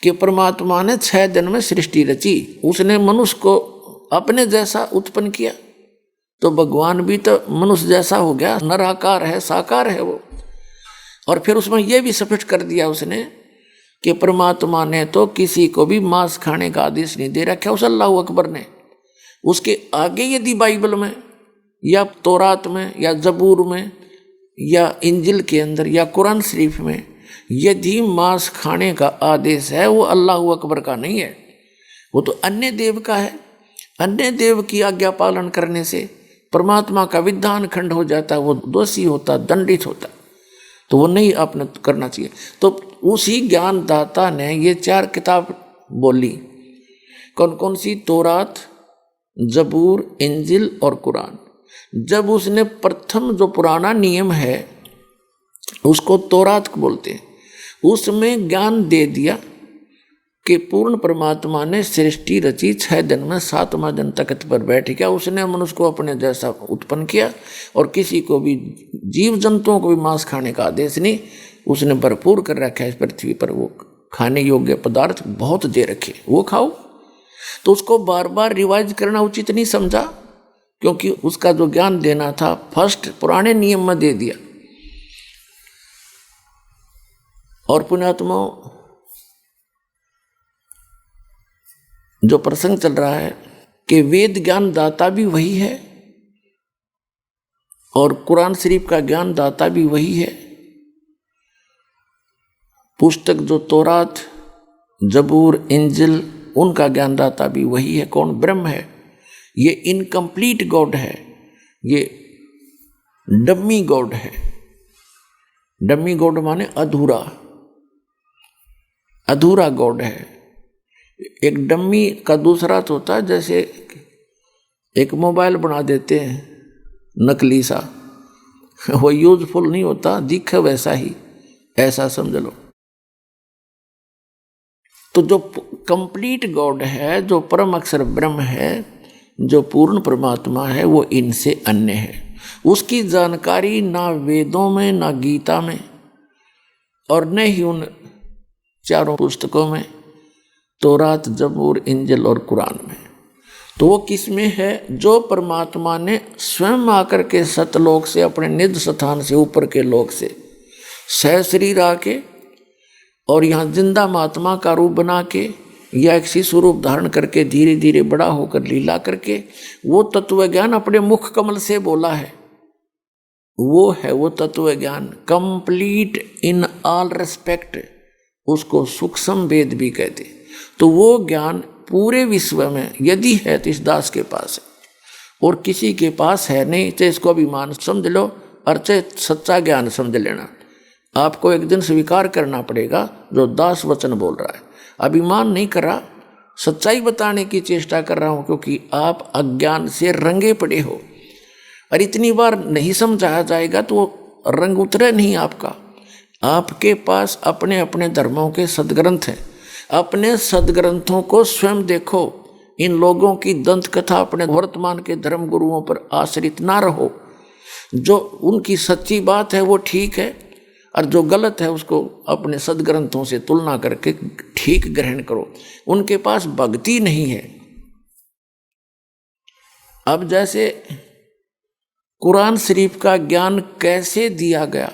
Speaker 2: कि परमात्मा ने 6 दिन में सृष्टि रची, उसने मनुष्य को अपने जैसा उत्पन्न किया। तो भगवान भी तो मनुष्य जैसा हो गया, निराकार है, साकार है वो। और फिर उसमें यह भी स्पष्ट कर दिया उसने कि परमात्मा ने तो किसी को भी मांस खाने का आदेश नहीं दे रखा उस अल्लाह अकबर ने। उसके आगे यदि बाइबल में या तौरात में या जबूर में या इंजिल के अंदर या कुरान शरीफ में यदि मांस खाने का आदेश है, वो अल्लाह अकबर का नहीं है, वो तो अन्य देव का है। अन्य देव की आज्ञा पालन करने से परमात्मा का विधान खंड हो जाता है, वो दोषी होता, दंडित होता, तो वो नहीं आपने करना चाहिए। तो उसी ज्ञानदाता ने ये 4 किताब बोली, कौन कौन सी? तौरात, जबूर, इंजिल और कुरान। जब उसने प्रथम जो पुराना नियम है उसको तौरात बोलते हैं, उसमें ज्ञान दे दिया कि पूर्ण परमात्मा ने सृष्टि रची, 6 दिन में 7वां दिन तख्त पर बैठ गया, उसने मनुष्य को अपने जैसा उत्पन्न किया और किसी को भी जीव जंतुओं को भी मांस खाने का आदेश नहीं, उसने भरपूर कर रखा है इस पृथ्वी पर, वो खाने योग्य पदार्थ बहुत दे रखे, वो खाओ। तो उसको बार बार रिवाइज करना उचित नहीं समझा, क्योंकि उसका जो ज्ञान देना था फर्स्ट पुराने नियम में दे दिया। और पुण्यात्मा, जो प्रसंग चल रहा है कि वेद ज्ञान दाता भी वही है और कुरान शरीफ का ज्ञान दाता भी वही है। पुस्तक जो तौरात, जबूर, इंजिल, उनका ज्ञानदाता भी वही है। कौन? ब्रह्म है। ये इनकम्प्लीट गॉड है, ये डम्मी गॉड है। डम्मी गॉड माने अधूरा, अधूरा गॉड है। एक डम्मी का दूसरा तो होता है, जैसे एक मोबाइल बना देते हैं नकली सा, वो यूजफुल नहीं होता, दिखे वैसा ही, ऐसा समझ लो। तो जो कंप्लीट गॉड है, जो परम अक्षर ब्रह्म है, जो पूर्ण परमात्मा है, वो इनसे अन्य है। उसकी जानकारी ना वेदों में ना गीता में और न ही उन चारों पुस्तकों में, तौरात, जबूर, इंजिल और कुरान में। तो वो किस में है? जो परमात्मा ने स्वयं आकर के सतलोक से, अपने निज स्थान से, ऊपर के लोक से सहशरीर आके और यहाँ जिंदा महात्मा का रूप बना के या एक शिशु रूप धारण करके धीरे धीरे बड़ा होकर लीला करके वो तत्व ज्ञान अपने मुख कमल से बोला है। वो है वो तत्व ज्ञान कंप्लीट इन ऑल रेस्पेक्ट, उसको सूक्ष्म वेद भी कहते। तो वो ज्ञान पूरे विश्व में यदि है तो इस दास के पास है, और किसी के पास है नहीं तो इसको अभिमान समझ लो और चाहे सच्चा ज्ञान समझ लेना। आपको एक दिन स्वीकार करना पड़ेगा जो दास वचन बोल रहा है। अभिमान नहीं कर रहा, सच्चाई बताने की चेष्टा कर रहा हूँ, क्योंकि आप अज्ञान से रंगे पड़े हो और इतनी बार नहीं समझाया जाएगा तो वो रंग उतरे नहीं आपका। आपके पास अपने अपने धर्मों के सदग्रंथ हैं, अपने सदग्रंथों को स्वयं देखो। इन लोगों की दंत कथा अपने वर्तमान के धर्म गुरुओं पर आश्रित ना रहो। जो उनकी सच्ची बात है वो ठीक है, और जो गलत है उसको अपने सदग्रंथों से तुलना करके ठीक ग्रहण करो। उनके पास भक्ति नहीं है। अब जैसे कुरान शरीफ का ज्ञान कैसे दिया गया,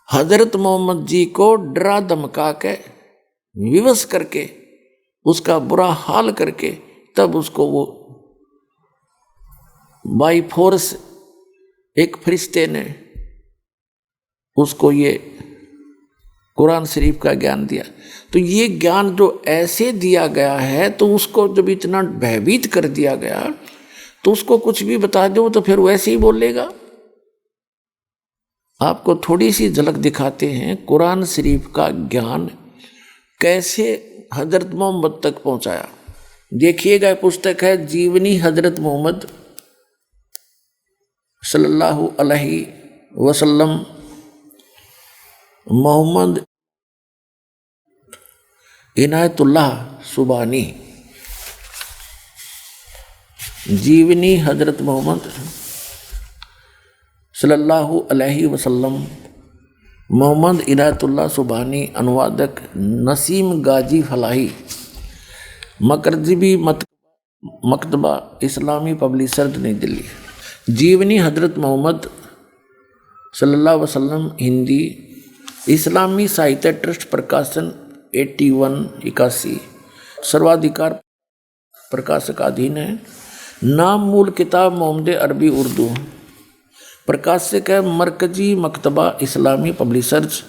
Speaker 2: हजरत मोहम्मद जी को डरा धमका के विवश करके उसका बुरा हाल करके तब उसको वो बाई फोर्स एक फरिश्ते ने उसको ये कुरान शरीफ का ज्ञान दिया। तो ये ज्ञान जो ऐसे दिया गया है, तो उसको जब इतना भयभीत कर दिया गया तो उसको कुछ भी बता दो तो फिर वैसे ही बोलेगा। आपको थोड़ी सी झलक दिखाते हैं कुरान शरीफ का ज्ञान कैसे हजरत मोहम्मद तक पहुंचाया। देखिएगा, पुस्तक है जीवनी हजरत मोहम्मद सल्लल्लाहु अलैहि वसल्लम, मोहम्मद इनायतुल्लाह सुबानी, जीवनी हजरत मोहम्मद सल्लल्लाहु अलैहि वसल्लम, मोहम्मद इनायतुल्लाह सुबानी, अनुवादक नसीम गाजी फलाही, मकरजीबी मकतबा इस्लामी पब्लिशर्ड, नई दिल्ली। जीवनी हजरत मोहम्मद सल्लल्लाहु अलैहि वसल्लम, हिंदी, इस्लामी साहित्य ट्रस्ट, प्रकाशन 8181, सर्वाधिकार प्रकाशकाधीन है। नाम मूल किताब मोहम्मद अरबी उर्दू, प्रकाशक है मरकजी मकतबा इस्लामी पब्लिशर्स,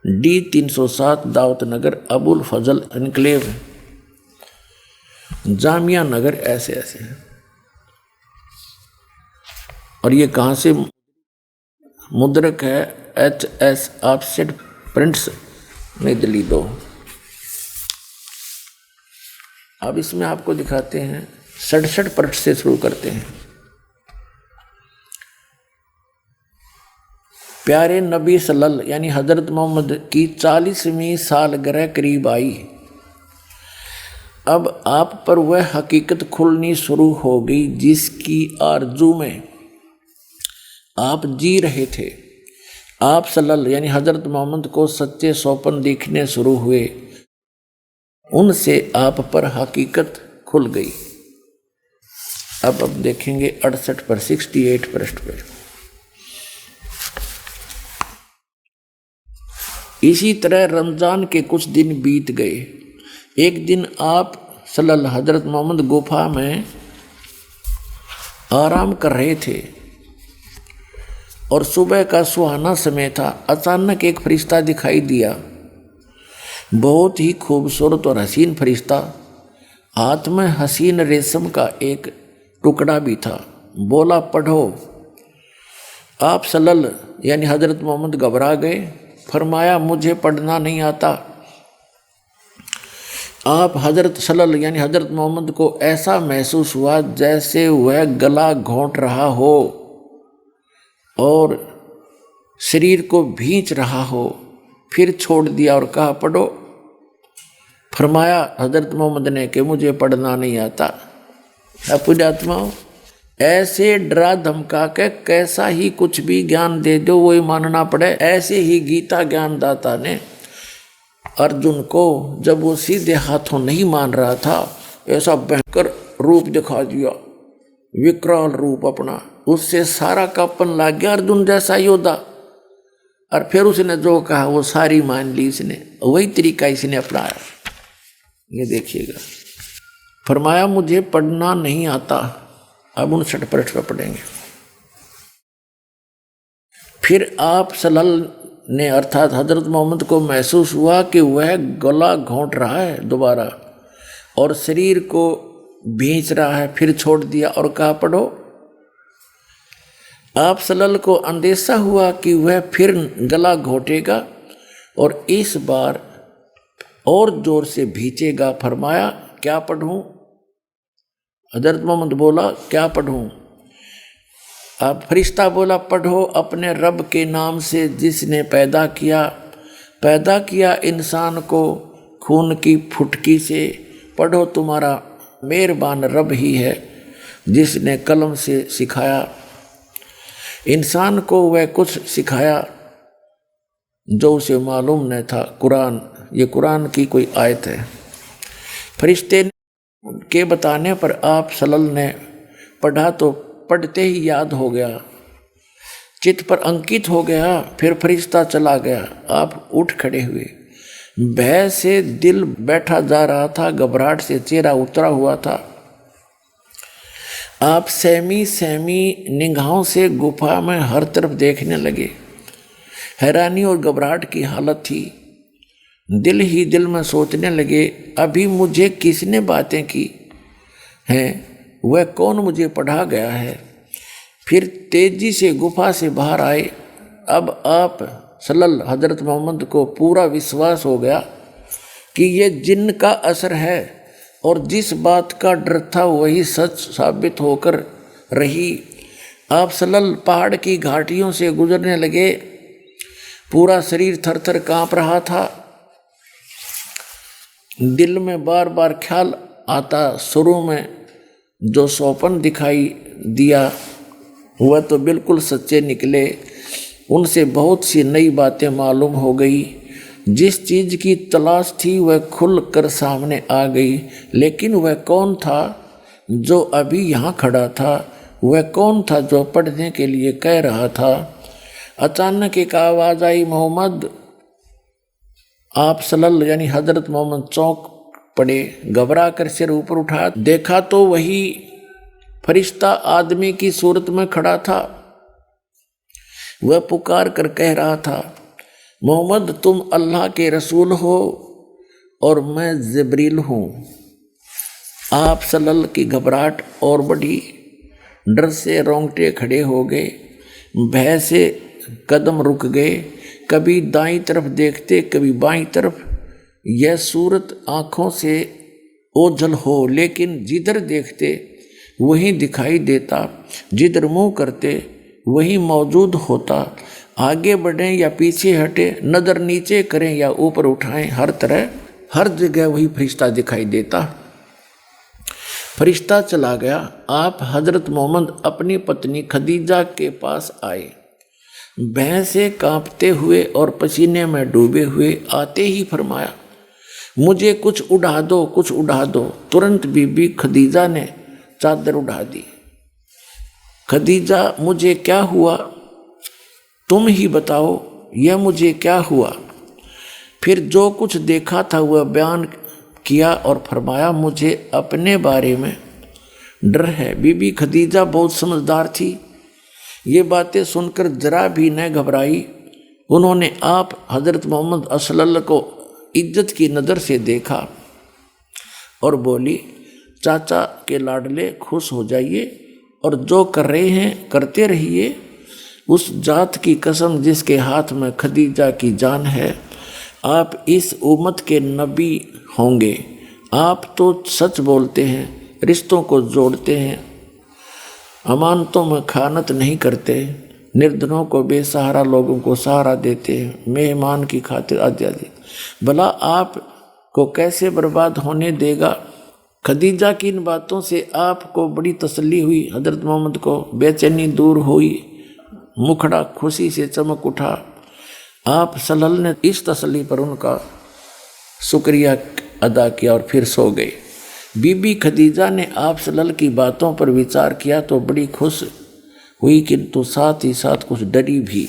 Speaker 2: D 307 दावत नगर, अबुल फजल एनक्लेव, जामिया नगर, ऐसे ऐसे। और ये कहाँ से मुद्रक है? HS ऑफसेट प्रिंट्स, नई दिल्ली 2। अब इसमें आपको दिखाते हैं 67 पृष्ठ से शुरू करते हैं। प्यारे नबी सल्लल्लाहु यानी हजरत मोहम्मद की 40वीं सालगिरह करीब आई। अब आप पर वह हकीकत खुलनी शुरू हो गई जिसकी आरजू में आप जी रहे थे। आप सल्लल्लाहु यानी हजरत मोहम्मद को सच्चे सौपन दिखने शुरू हुए, उनसे आप पर हकीकत खुल गई। अब देखेंगे 68 पर 68 पृष्ठ पर। इसी तरह रमजान के कुछ दिन बीत गए। एक दिन आप सल्लल्लाहु हजरत मोहम्मद गुफा में आराम कर रहे थे और सुबह का सुहाना समय था। अचानक एक फरिश्ता दिखाई दिया, बहुत ही खूबसूरत और हसीन फरिश्ता। हाथ में हसीन रेशम का एक टुकड़ा भी था। बोला, पढ़ो। आप सल्लल्लाहु यानी हजरत मोहम्मद घबरा गए। फरमाया, मुझे पढ़ना नहीं आता। आप हजरत सल्लल्लाहु यानी हजरत मोहम्मद को ऐसा महसूस हुआ जैसे वह गला घोंट रहा हो और शरीर को भींच रहा हो। फिर छोड़ दिया और कहा, पढ़ो। फरमाया हजरत मोहम्मद ने कि मुझे पढ़ना नहीं आता। पुण्यात्मा, ऐसे डरा धमका के कैसा ही कुछ भी ज्ञान दे दो वही मानना पड़े। ऐसे ही गीता ज्ञानदाता ने अर्जुन को जब वो सीधे हाथों नहीं मान रहा था, ऐसा भयंकर रूप दिखा दिया, विकराल रूप अपना, उससे सारा कापन लग गया अर्जुन जैसा योद्धा। और फिर उसने जो कहा वो सारी मान ली इसने, वही तरीका इसने अपनाया। ये देखिएगा, फरमाया मुझे पढ़ना नहीं आता। अब 59 पृष्ठ पर पढ़ेंगे। फिर आप सल्लल्लाहु ने अर्थात हजरत मोहम्मद को महसूस हुआ कि वह गला घोंट रहा है दोबारा और शरीर को भींच रहा है। फिर छोड़ दिया और कहा पढ़ो। आप सल्लल्लाहु को अंदेशा हुआ कि वह फिर गला घोटेगा और इस बार और जोर से भींचेगा। फरमाया क्या पढ़ूं? हजरत मोहम्मद बोला क्या पढ़ूं? अब फरिश्ता बोला पढ़ो अपने रब के नाम से जिसने पैदा किया इंसान को खून की फुटकी से। पढ़ो तुम्हारा मेहरबान रब ही है जिसने कलम से सिखाया इंसान को, वह कुछ सिखाया जो उसे मालूम न था। कुरान, ये कुरान की कोई आयत है। फरिश्ते के बताने पर आप सल्लल्लाहु ने पढ़ा तो पढ़ते ही याद हो गया, चित्त पर अंकित हो गया। फिर फरिश्ता चला गया। आप उठ खड़े हुए। भय से दिल बैठा जा रहा था, घबराहट से चेहरा उतरा हुआ था। आप सहमी निगाहों से गुफा में हर तरफ देखने लगे। हैरानी और घबराहट की हालत थी। दिल ही दिल में सोचने लगे, अभी मुझे किसने बातें की हैं, वह कौन मुझे पढ़ा गया है। फिर तेजी से गुफा से बाहर आए। अब आप सल्लल्लाहु हजरत मोहम्मद को पूरा विश्वास हो गया कि ये जिन्न का असर है और जिस बात का डर था वही सच साबित होकर रही। आप सल्लल्लाहु पहाड़ की घाटियों से गुजरने लगे। पूरा शरीर थर थर काँप रहा था। दिल में बार बार ख्याल आता, शुरू में जो सौपन दिखाई दिया वह तो बिल्कुल सच्चे निकले। उनसे बहुत सी नई बातें मालूम हो गई। जिस चीज़ की तलाश थी वह खुल कर सामने आ गई। लेकिन वह कौन था जो अभी यहाँ खड़ा था? वह कौन था जो पढ़ने के लिए कह रहा था? अचानक एक आवाज़ आई, मोहम्मद। आप सल्लल्लाहु यानी हजरत मोहम्मद चौंक पड़े। घबरा कर सिर ऊपर उठा, देखा तो वही फरिश्ता आदमी की सूरत में खड़ा था। वह पुकार कर कह रहा था, मोहम्मद तुम अल्लाह के रसूल हो और मैं जिब्रील हूँ। आप सल्लल्लाहु की घबराहट और बढ़ी। डर से रोंगटे खड़े हो गए। भय से कदम रुक गए। कभी दाईं तरफ देखते, कभी बाईं तरफ। यह सूरत आँखों से ओझल हो, लेकिन जिधर देखते वही दिखाई देता, जिधर मुँह करते वही मौजूद होता। आगे बढ़ें या पीछे हटे, नज़र नीचे करें या ऊपर उठाएं, हर तरह हर जगह वही फरिश्ता दिखाई देता। फरिश्ता चला गया। आप हजरत मोहम्मद अपनी पत्नी खदीजा के पास आए। भय से कांपते हुए और पसीने में डूबे हुए आते ही फरमाया, मुझे कुछ उड़ा दो, कुछ उड़ा दो। तुरंत बीबी खदीजा ने चादर उड़ा दी। खदीजा, मुझे क्या हुआ? तुम ही बताओ, यह मुझे क्या हुआ? फिर जो कुछ देखा था वह बयान किया और फरमाया, मुझे अपने बारे में डर है। बीबी खदीजा बहुत समझदार थी। ये बातें सुनकर जरा भी न घबराई। उन्होंने आप हजरत मोहम्मद सल्लल्लाहु को इज्जत की नज़र से देखा और बोली, चाचा के लाडले खुश हो जाइए और जो कर रहे हैं करते रहिए। उस जात की कसम जिसके हाथ में खदीजा की जान है, आप इस उम्मत के नबी होंगे। आप तो सच बोलते हैं, रिश्तों को जोड़ते हैं, अमानतों में खानत नहीं करते, निर्धनों को, बेसहारा लोगों को सहारा देते हैं, मेहमान की खातिर आदि आदि। भला आप को कैसे बर्बाद होने देगा? खदीजा की इन बातों से आपको बड़ी तसल्ली हुई। हजरत मोहम्मद को बेचैनी दूर हुई, मुखड़ा खुशी से चमक उठा। आप सल्लल्लाहु ने इस तसल्ली पर उनका शुक्रिया अदा किया और फिर सो गए। बीबी खदीजा ने आप सल्लल्लाहु की बातों पर विचार किया तो बड़ी खुश हुई, किंतु साथ ही साथ कुछ डरी भी।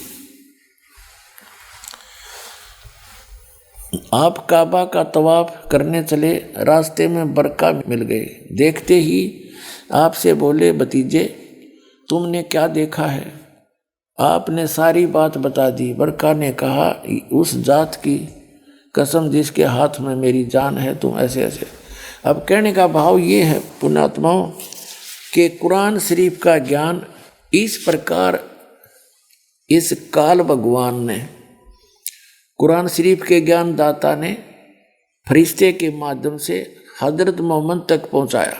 Speaker 2: आप काबा का तवाफ करने चले, रास्ते में बरका मिल गए। देखते ही आपसे बोले, भतीजे तुमने क्या देखा है? आपने सारी बात बता दी। बरका ने कहा, उस जात की कसम जिसके हाथ में मेरी जान है, तुम ऐसे ऐसे। अब कहने का भाव ये है पुण्यात्माओं कि कुरान शरीफ का ज्ञान इस प्रकार इस काल भगवान ने, कुरान शरीफ के ज्ञान दाता ने फरिश्ते के माध्यम से हजरत मोहम्मद तक पहुंचाया।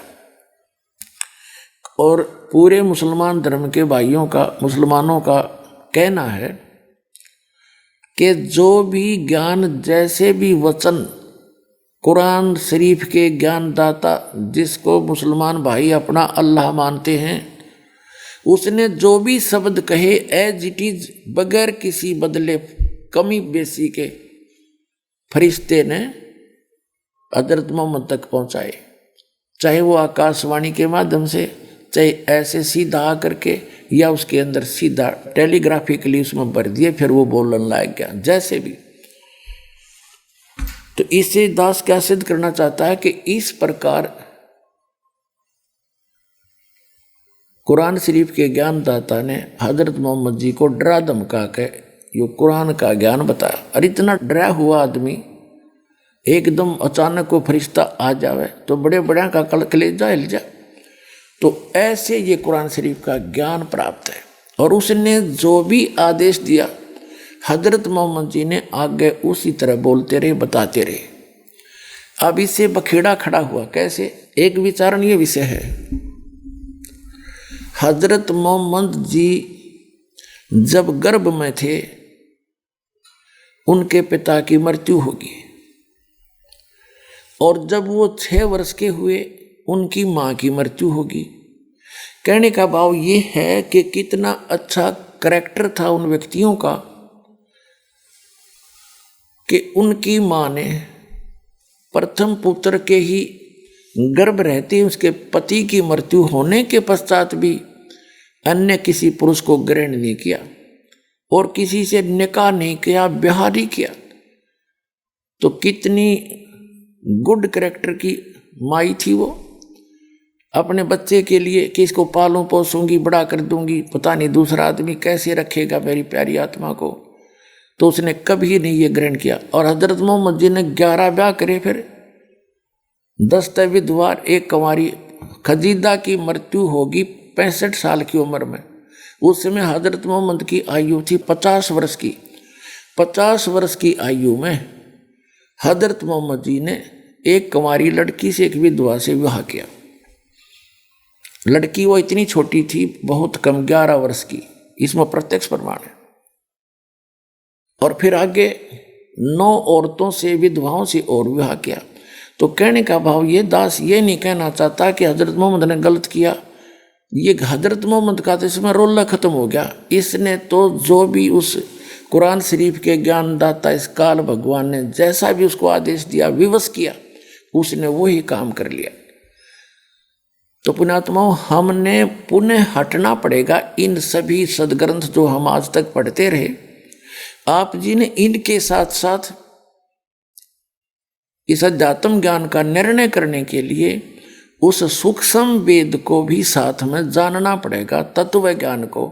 Speaker 2: और पूरे मुसलमान धर्म के भाइयों का, मुसलमानों का कहना है कि जो भी ज्ञान, जैसे भी वचन कुरान शरीफ के ज्ञान दाता, जिसको मुसलमान भाई अपना अल्लाह मानते हैं, उसने जो भी शब्द कहे एज इट इज, बगैर किसी बदले कमी बेसी के, फरिश्ते ने हजरत मोहम्मद तक पहुंचाए। चाहे वो आकाशवाणी के माध्यम से, चाहे ऐसे सीधा आकर के, या उसके अंदर सीधा टेलीग्राफिकली उसमें भर दिए, फिर वो बोलने लायक गया, जैसे भी। तो इससे दास क्या सिद्ध करना चाहता है कि इस प्रकार कुरान शरीफ के ज्ञान दाता ने हजरत मोहम्मद जी को डरा धमका के ये कुरान का ज्ञान बताया। और इतना डरा हुआ आदमी एकदम अचानक को फरिश्ता आ जावे तो बड़े बड़े का कलेजा हिल जाए। तो ऐसे ये कुरान शरीफ का ज्ञान प्राप्त है। और उसने जो भी आदेश दिया हजरत मोहम्मद जी ने आगे उसी तरह बोलते रहे, बताते रहे। अब इससे बखेड़ा खड़ा हुआ कैसे? एक विचारण ये विषय है, हजरत मोहम्मद जी जब गर्भ में थे उनके पिता की मृत्यु होगी, और जब वो 6 वर्ष के हुए उनकी माँ की मृत्यु होगी। कहने का भाव ये है कि कितना अच्छा करैक्टर था उन व्यक्तियों का कि उनकी माँ ने प्रथम पुत्र के ही गर्भ रहते उसके पति की मृत्यु होने के पश्चात भी अन्य किसी पुरुष को ग्रहण नहीं किया और किसी से निकाह नहीं किया, ब्याह नहीं किया। तो कितनी गुड करैक्टर की माई थी वो। अपने बच्चे के लिए कि इसको पालूं पोसूंगी, बड़ा कर दूंगी, पता नहीं दूसरा आदमी कैसे रखेगा मेरी प्यारी आत्मा को, तो उसने कभी नहीं ये ग्रहण किया। और हजरत मोहम्मद जी ने 11 ब्याह करे, फिर 10 विधवा, 1 कंवारी। खदीजा की मृत्यु होगी 65 साल की उम्र में। उस समय हजरत मोहम्मद की आयु थी 50 वर्ष की। 50 वर्ष की आयु में हजरत मोहम्मद जी ने 1 कंवारी लड़की से, 1 विधवा से विवाह किया। लड़की वो इतनी छोटी थी, बहुत कम, 11 वर्ष की, इसमें प्रत्यक्ष प्रमाण है। और फिर आगे 9 औरतों से, विधवाओं से और विवाह किया। तो कहने का भाव ये दास ये नहीं कहना चाहता कि हजरत मोहम्मद ने गलत किया। ये हजरत मोहम्मद का तो इसमें रोल्ला खत्म हो गया। इसने तो जो भी उस कुरान शरीफ के ज्ञानदाता इस काल भगवान ने जैसा भी उसको आदेश दिया, विवश किया, उसने वही काम कर लिया। तो पुण्यात्माओं, हमने पुनः हटना पड़ेगा इन सभी सदग्रंथ जो हम आज तक पढ़ते रहे। आप जी ने इनके साथ साथ इस अध्यात्म ज्ञान का निर्णय करने के लिए उस सूक्ष्म वेद को भी साथ में जानना पड़ेगा, तत्व ज्ञान को,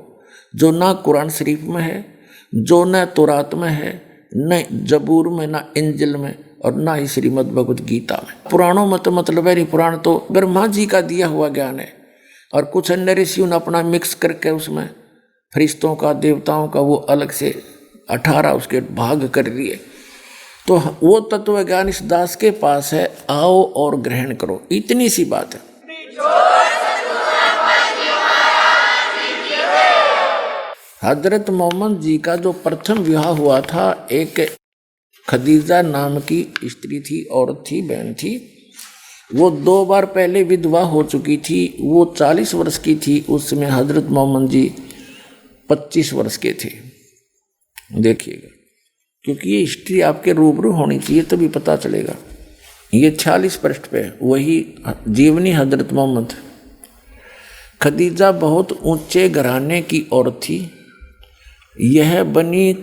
Speaker 2: जो ना कुरान शरीफ में है, जो न तौरात में है, न जबूर में, ना इंजिल में, और ना ही श्रीमद् भगवद गीता में। पुराणों में तो मतलब है, पुराण तो ब्रह्मा जी का दिया हुआ ज्ञान है, और कुछ अन्य ऋषियों ने अपना मिक्स करके उसमें फरिश्तों का, देवताओं का वो अलग से 18 उसके भाग कर दिए। तो वो तत्व ज्ञान इस दास के पास है, आओ और ग्रहण करो, इतनी सी बात है। हजरत मोहम्मद जी का जो प्रथम विवाह हुआ था, एक खदीजा नाम की स्त्री थी, औरत थी, बहन थी, वो 2 बार पहले विधवा हो चुकी थी। वो 40 वर्ष की थी उस समय, हजरत मोहम्मद जी 25 वर्ष के थे। देखिएगा, क्योंकि ये हिस्ट्री आपके रूबरू होनी चाहिए तभी पता चलेगा। ये 46 पृष्ठ पे वही जीवनी हजरत मोहम्मद। खदीजा बहुत ऊंचे घराने की औरत थी। यह बनी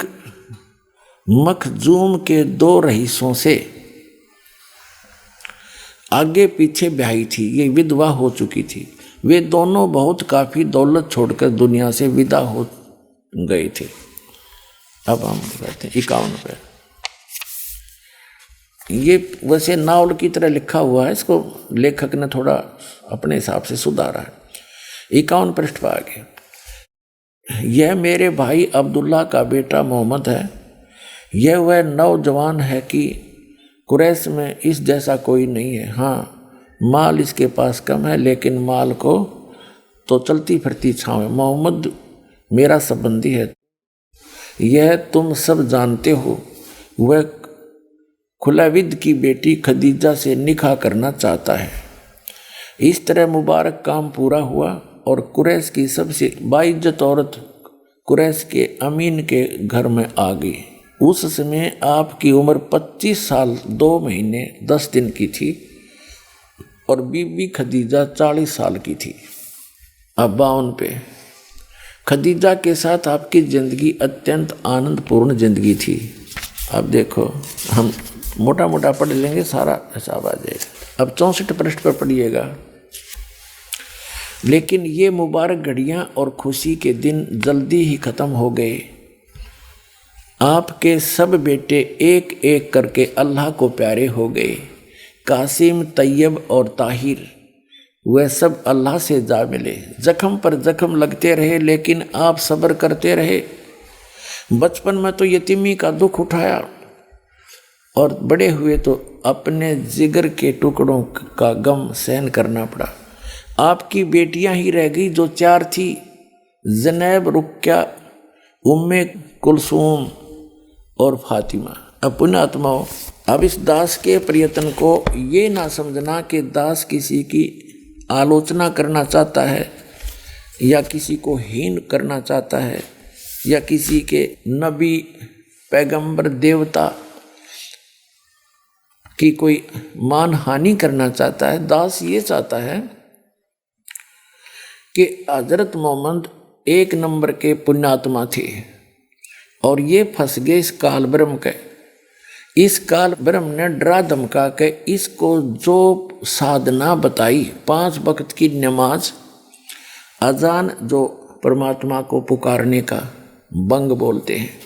Speaker 2: मखजूम के 2 रईसों से आगे पीछे ब्याही थी। ये विधवा हो चुकी थी। वे दोनों बहुत काफ़ी दौलत छोड़कर दुनिया से विदा हो गए थे। अब हम कहते हैं 51 पे। ये वैसे नावल की तरह लिखा हुआ है, इसको लेखक ने थोड़ा अपने हिसाब से सुधारा है। 51 पृष्ठ पर आगे, यह मेरे भाई अब्दुल्ला का बेटा मोहम्मद है। यह वह नौजवान है कि कुरैश में इस जैसा कोई नहीं है। हाँ, माल इसके पास कम है, लेकिन माल को तो चलती फिरती छाँव है। मोहम्मद मेरा संबंधी है, यह तुम सब जानते हो। वह खुलैविद की बेटी खदीजा से निकाह करना चाहता है। इस तरह मुबारक काम पूरा हुआ और कुरैश की सबसे बाइज्जत औरत कुरैश के अमीन के घर में आ गई। उस समय आपकी उम्र 25 साल 2 महीने 10 दिन की थी और बीबी खदीजा 40 साल की थी। अब 52 पे, खदीजा के साथ आपकी ज़िंदगी अत्यंत आनंदपूर्ण ज़िंदगी थी। अब देखो, हम मोटा मोटा पढ़ लेंगे, सारा हिसाब आ जाएगा। अब 64 पृष्ठ पर पढ़िएगा। लेकिन ये मुबारक घड़ियाँ और खुशी के दिन जल्दी ही ख़त्म हो गए। आपके सब बेटे एक एक करके अल्लाह को प्यारे हो गए। कासिम, तैयब और ताहिर, वह सब अल्लाह से जा मिले। जख्म पर जख्म लगते रहे, लेकिन आप सब्र करते रहे। बचपन में तो यतीमी का दुख उठाया और बड़े हुए तो अपने जिगर के टुकड़ों का गम सहन करना पड़ा। आपकी बेटियां ही रह गई जो 4 थी, ज़ैनब, रुक्या, उम्मे कुलसूम और फातिमा। अब पुण्यात्माओं, अब इस दास के प्रयत्न को ये ना समझना कि दास किसी की आलोचना करना चाहता है या किसी को हीन करना चाहता है या किसी के नबी, पैगंबर, देवता की कोई मान हानि करना चाहता है। दास ये चाहता है कि हजरत मोहम्मद 1 नंबर के पुण्यात्मा थे और ये फंस गए इस काल ब्रह्म के। इस काल ब्रह्म ने डरा धमका के इसको जो साधना बताई, 5 वक्त की नमाज, अजान, जो परमात्मा को पुकारने का बंग बोलते हैं।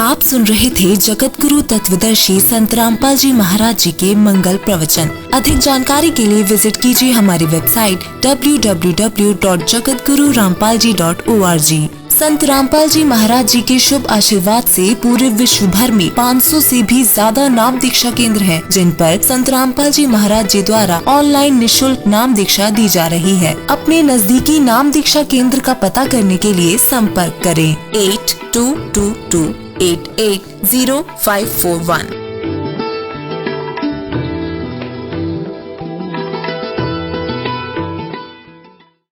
Speaker 3: आप सुन रहे थे जगत गुरु तत्वदर्शी संत रामपाल जी महाराज जी के मंगल प्रवचन। अधिक जानकारी के लिए विजिट कीजिए हमारी वेबसाइट www.jagatgururampalji.org। संत रामपाल जी महाराज जी के शुभ आशीर्वाद से पूरे विश्व भर में 500 से भी ज्यादा नाम दीक्षा केंद्र हैं, जिन पर संत रामपाल जी महाराज जी द्वारा ऑनलाइन निःशुल्क नाम दीक्षा दी जा रही है। अपने नजदीकी नाम दीक्षा केंद्र का पता करने के लिए संपर्क करें 8222880541।